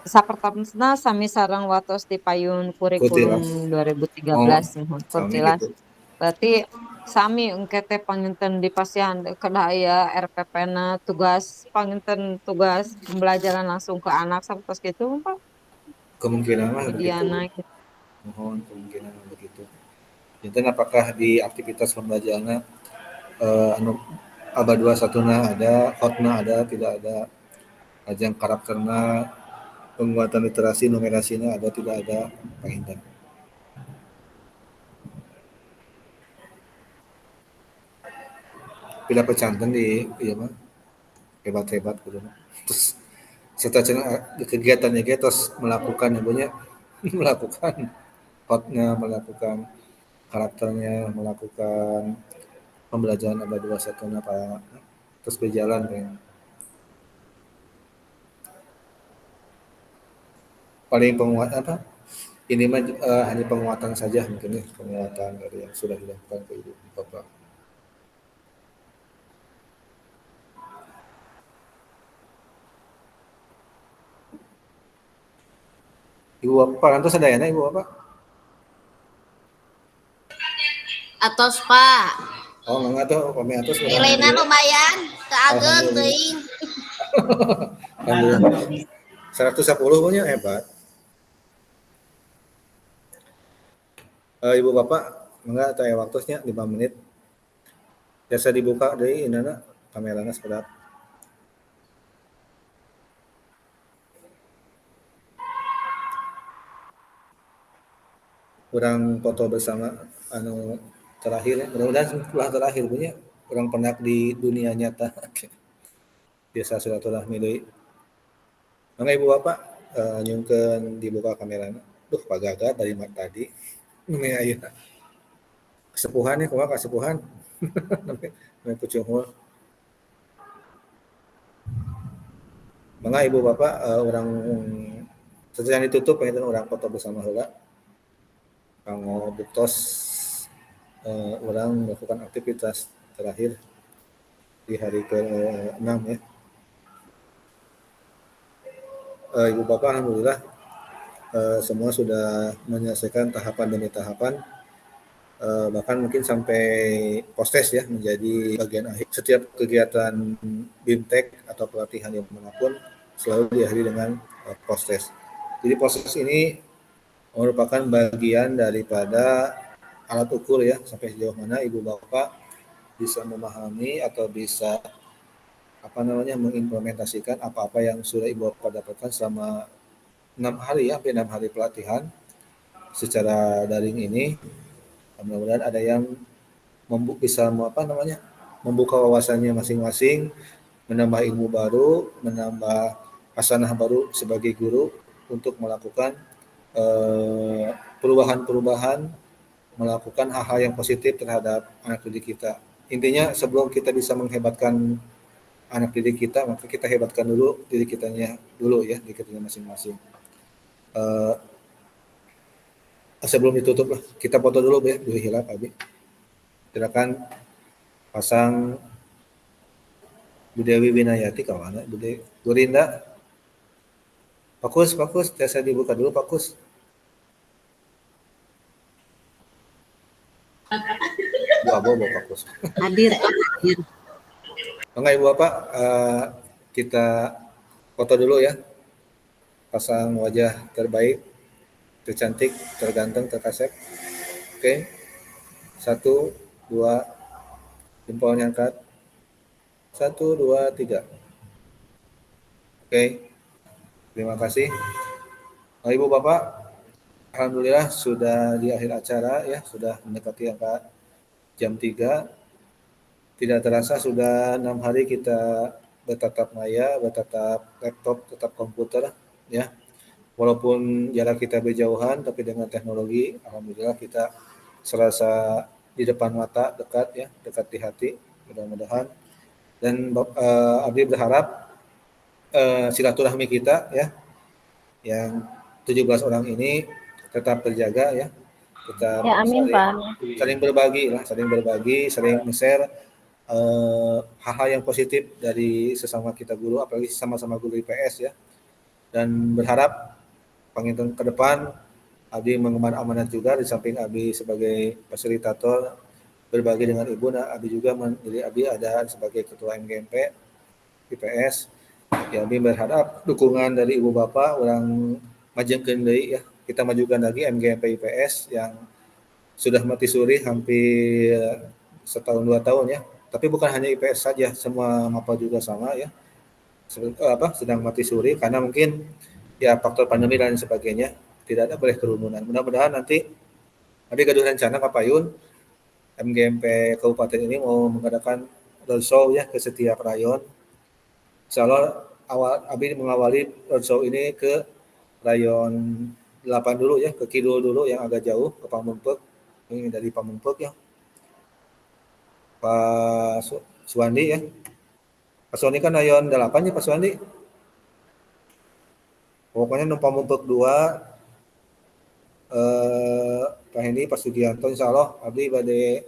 Sapertapna sami sareng watos di payun kurikulum 2013 Kurtilas. Gitu. Berarti sami engke teh panginten di pasihan kedah aya RPP-na tugas panginten tugas pembelajaran langsung ke anak sapertos kitu Pak. Kemungkinan mah begitu. Mohon kemungkinan begitu. Jadi apakah di aktivitas pembelajaran anu abad 21 ada, hotna ada, tidak ada, ajang karakterna, penguatan literasi numerasinya ada tidak ada penginten. Bila pecanten di iya mah hebat-hebat gitu. Terus setelah kegiatannya kita terus melakukan ibunya melakukan hotnya, melakukan karakternya, melakukan pembelajaran abad 21 apa terus berjalan kan. Paling penguat apa? Ini mah hanya penguatan saja mungkin ya, penguatan dari yang sudah dilakukan ke Ibu Bapak. Ibu Bapak, kan ada ya Ibu Bapak? Atos Pak. Oh, enggak tuh, kami atas. Nilainya lumayan, keageng teuing. Alhamdulillah. 110 punya hebat. Ibu Bapak, enggak tanya waktunya 5 menit. Biasa dibuka dari indana kameranya sekedap. Kurang foto bersama anu terakhir ya. Mudah-mudahan setelah terakhir punya kurang pernah di dunia nyata. Biasa silaturahmi deui. Mangga Ibu Bapak nyungkeun dibuka kameranya. Duh, pagagat dari tadi. Ini ayeuna. Kesepuhan nih, kumaha kesepuhan. Namanya pucung hul. Mangga Ibu Bapak orang setelah ditutup pengen orang foto bersama heula. Kanggo buktos orang melakukan aktivitas terakhir di hari ke-6 ya. Ibu Bapak alhamdulillah semua sudah menyelesaikan tahapan demi tahapan, bahkan mungkin sampai postes ya menjadi bagian akhir. Setiap kegiatan BIMTEK atau pelatihan yang manapun selalu diakhiri dengan postes. Jadi proses ini merupakan bagian daripada alat ukur ya, sampai sejauh mana ibu bapak bisa memahami atau bisa mengimplementasikan apa-apa yang sudah ibu bapak dapatkan selama 6 hari ya, sampai 6 hari pelatihan secara daring ini. Mudah-mudahan ada yang bisa membuka wawasannya masing-masing, menambah ilmu baru, menambah hasanah baru sebagai guru untuk melakukan perubahan-perubahan, melakukan hal-hal yang positif terhadap anak didik kita. Intinya sebelum kita bisa menghebatkan anak didik kita, maka kita hebatkan dulu diri kitanya dulu ya, diri kitanya masing-masing. Sebelum ditutup kita foto dulu ya, dulu hilap Abi. Silakan pasang Bu Dewi Winayati kawan, Bu Rinda. Pak Kus, saya dibuka dulu Pak Kus. Bu Abo, Pak Kus. Hadir. Enggak Ibu Bapak, kita foto dulu ya. Pasang wajah terbaik, tercantik, terganteng, terkasep. Oke. 1, 2, jempolnya angkat. 1, 2, 3. Oke. Terima kasih. Ibu Bapak, alhamdulillah sudah di akhir acara ya, sudah mendekati angka jam 3. Tidak terasa sudah 6 hari kita bertatap maya, bertatap laptop, tetap komputer ya. Walaupun jarak kita berjauhan, tapi dengan teknologi, alhamdulillah kita serasa di depan mata, dekat ya, dekat di hati, mudah-mudahan. Dan Abdi berharap silaturahmi kita ya, yang 17 orang ini tetap terjaga ya, tetap Ya, amin, Pak. saling berbagi, saling share hal-hal yang positif dari sesama kita guru, apalagi sama-sama guru IPS ya. Dan berharap Panginten ke depan Abdi mengemban amanat juga, di samping Abdi sebagai fasilitator berbagi dengan Ibu, nah Abdi juga Abdi ada sebagai ketua MGMP IPS. Ya, Abdi berharap dukungan dari Ibu Bapak orang majengkeun deui ya. Kita majukan lagi MGMP IPS yang sudah mati suri hampir 1-2 tahun ya. Tapi bukan hanya IPS saja, semua MAPA juga sama ya. Sedang mati suri karena mungkin ya faktor pandemi dan sebagainya, tidak ada boleh kerumunan. Mudah-mudahan nanti ada gaduh rencana Pak Payun, MGMP Kabupaten ini mau mengadakan roadshow ya ke setiap rayon. Insyaallah Abdi mengawali roadshow ini ke rayon 8 dulu ya, ke Kidul dulu yang agak jauh, ke Pamumpek. Ini dari Pamumpek ya. Pak Suwandi ya. Pak Suwandi kan rayon 8 ya Pak Suwandi. Pokoknya numpang Pamumpek 2, Pak Hendi, Pak Sugianto, insya Allah Abdi bade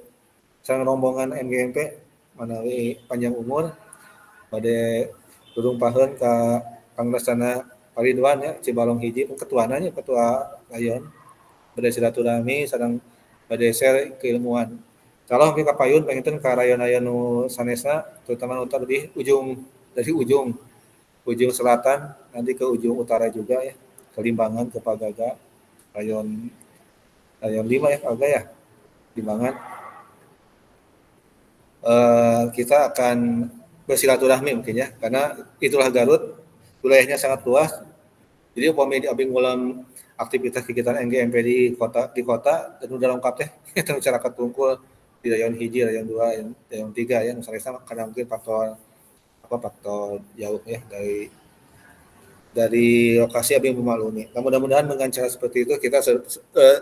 sareng rombongan MGMP manawi panjang umur bade durung paheun ka Pangresana Paridwan ya, Cibalong hiji ketuana nya, ketua rayon bade silaturahmi sareng bade share keilmuan. Insya Allah mungkin ka Payun panginten ka rayon-rayon nu sanesa, terutama nu lebih dari ujung selatan nanti ke ujung utara juga ya, ke Limbangan, ke Pagaga, rayon 5 ya Pagaga ya, Limbangan. Kita akan bersilaturahmi mungkin ya, karena itulah Garut, wilayahnya sangat luas. Jadi upami abdi ngulang aktivitas kegiatan MGMP di kota dan udah lengkap teh kita masyarakat tungkul di rayon hiji, rayon 2, rayon 3 ya, misalnya karena mungkin faktor jauh ya dari lokasi Abdi memaklumi. Nah, mudah-mudahan dengan cara seperti itu kita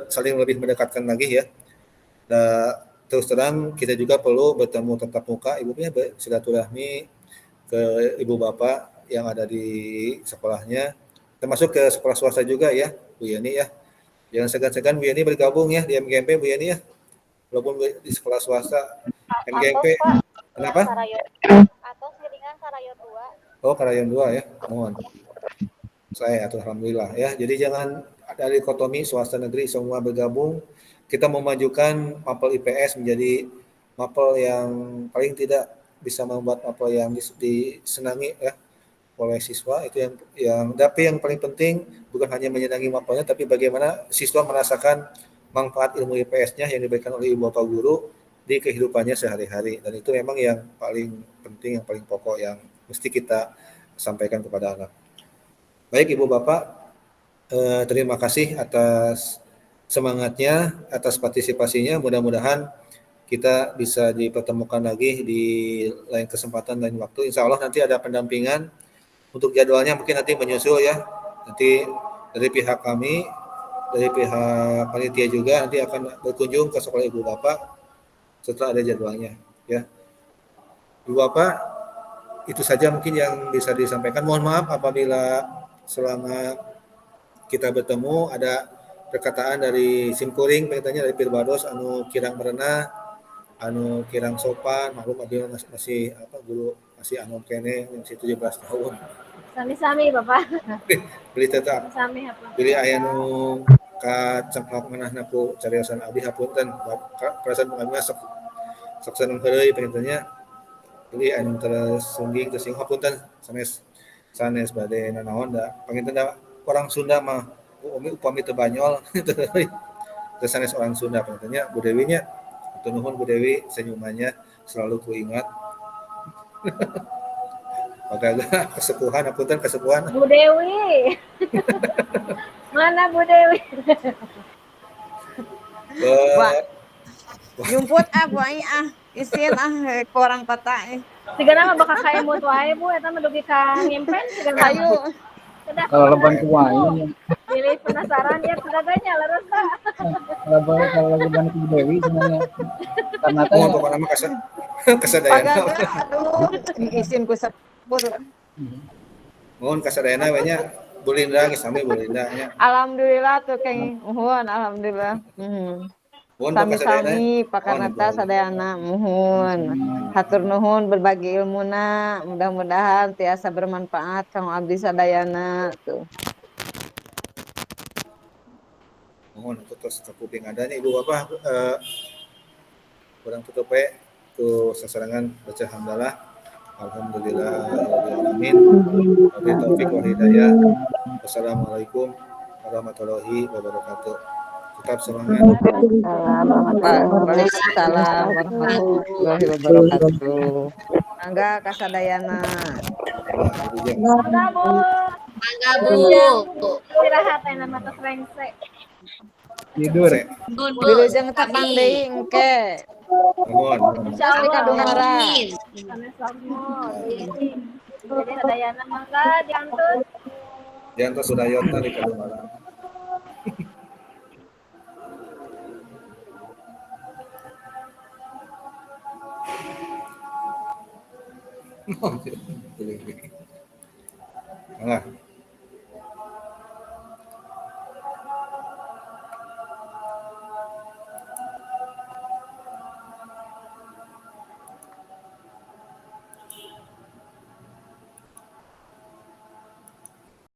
saling lebih mendekatkan lagi ya. Nah, terus terang kita juga perlu bertemu tatap muka, Ibu punya silaturahmi ke Ibu Bapak yang ada di sekolahnya, termasuk ke sekolah swasta juga ya, Bu Yani ya. Jangan segan-segan Bu Yani bergabung ya di MGMP Bu Yani ya. Walaupun di sekolah swasta MGMP. Kenapa? Atau Siringan Karayon 2. Oh, Karayon 2 ya. Mohon. Saya alhamdulillah ya. Jadi jangan ada dikotomi swasta negeri, semua bergabung. Kita memajukan Mapel IPS menjadi Mapel yang paling tidak bisa membuat Mapel yang disenangi ya oleh siswa. Itu yang tapi yang paling penting bukan hanya menyenangi Mapelnya, tapi bagaimana siswa merasakan manfaat ilmu IPS-nya yang diberikan oleh ibu bapak guru di kehidupannya sehari-hari, dan itu memang yang paling penting, yang paling pokok yang mesti kita sampaikan kepada anak. Baik ibu bapak, terima kasih atas semangatnya, atas partisipasinya. Mudah-mudahan kita bisa dipertemukan lagi di lain kesempatan, lain waktu. Insya Allah nanti ada pendampingan. Untuk jadwalnya mungkin nanti menyusul ya. Nanti dari pihak kami, dari pihak panitia juga nanti akan berkunjung ke sekolah ibu bapak setelah ada jadwalnya. Ya, ibu bapak, itu saja mungkin yang bisa disampaikan. Mohon maaf apabila selama kita bertemu ada perkataan dari simkuring, perkataannya dari Pirbados, anu kirang merenah, anu kirang sopan, maklum abdi masih guru masih anu kene masih 17 tahun. Sami-sami Bapak. Beli tetap. Sami hapunten. Beli aya nu kacengklak manahna ku cariosan abdi hapunten. Perasaan pengabdian sok seneng heureuy perintahnya. Beli anu terus sungging terus hapunten sanes bade nanaon da panginten da orang Sunda mah upami teu banyol terus sanes orang Sunda perintahnya Bu Dewi nya. Hatur nuhun Bu Dewi, senyumannya selalu kuingat. Maka kesepuhan, apunten kesepuhan. Bu Dewi. Mana Bu Dewi? Jumput Bu Ai isin ke orang kota Sigana mah bakal kayak mutu wae Bu, eta mah dugi ka ngimpen sigana. Ayo. Kalau leban ke wae. Pilih penasaran ya pedagangnya leres. Kalau leban ke Dewi sebenarnya. Karena teh pokoknya mah kasadayana. Aduh, isin ku sepur. Mohon kasadayana we nya Bu Linda geus sami Bu Linda nya. Alhamdulillah tuh keng muhun alhamdulillah. Mohon Sami-sami pakarnata sadayana muhun. Hatur nuhun berbagi ilmuna, mudah-mudahan tiasa bermanfaat kang abdi sadayana tuh. Mohon terus kapuping adanya Ibu Bapak kurang tutup tu sasarangan baca hamdalah. Alhamdulillah alamin. Wabillahi taufik wal hidayah. Wassalamualaikum warahmatullahi wabarakatuh. Tetap semangat. Waalaikumsalam warahmatullahi wabarakatuh. Mangga kasadayana. Mangga Bu. Mangga Bu. Istirahat enak mata rengse. tidur. Wilujeng tepang deui engke. Mohon. Insyaallah Kadungara. Jadi sadayana mangga diantos. Diantos Sudayana di Kadungara. Nah,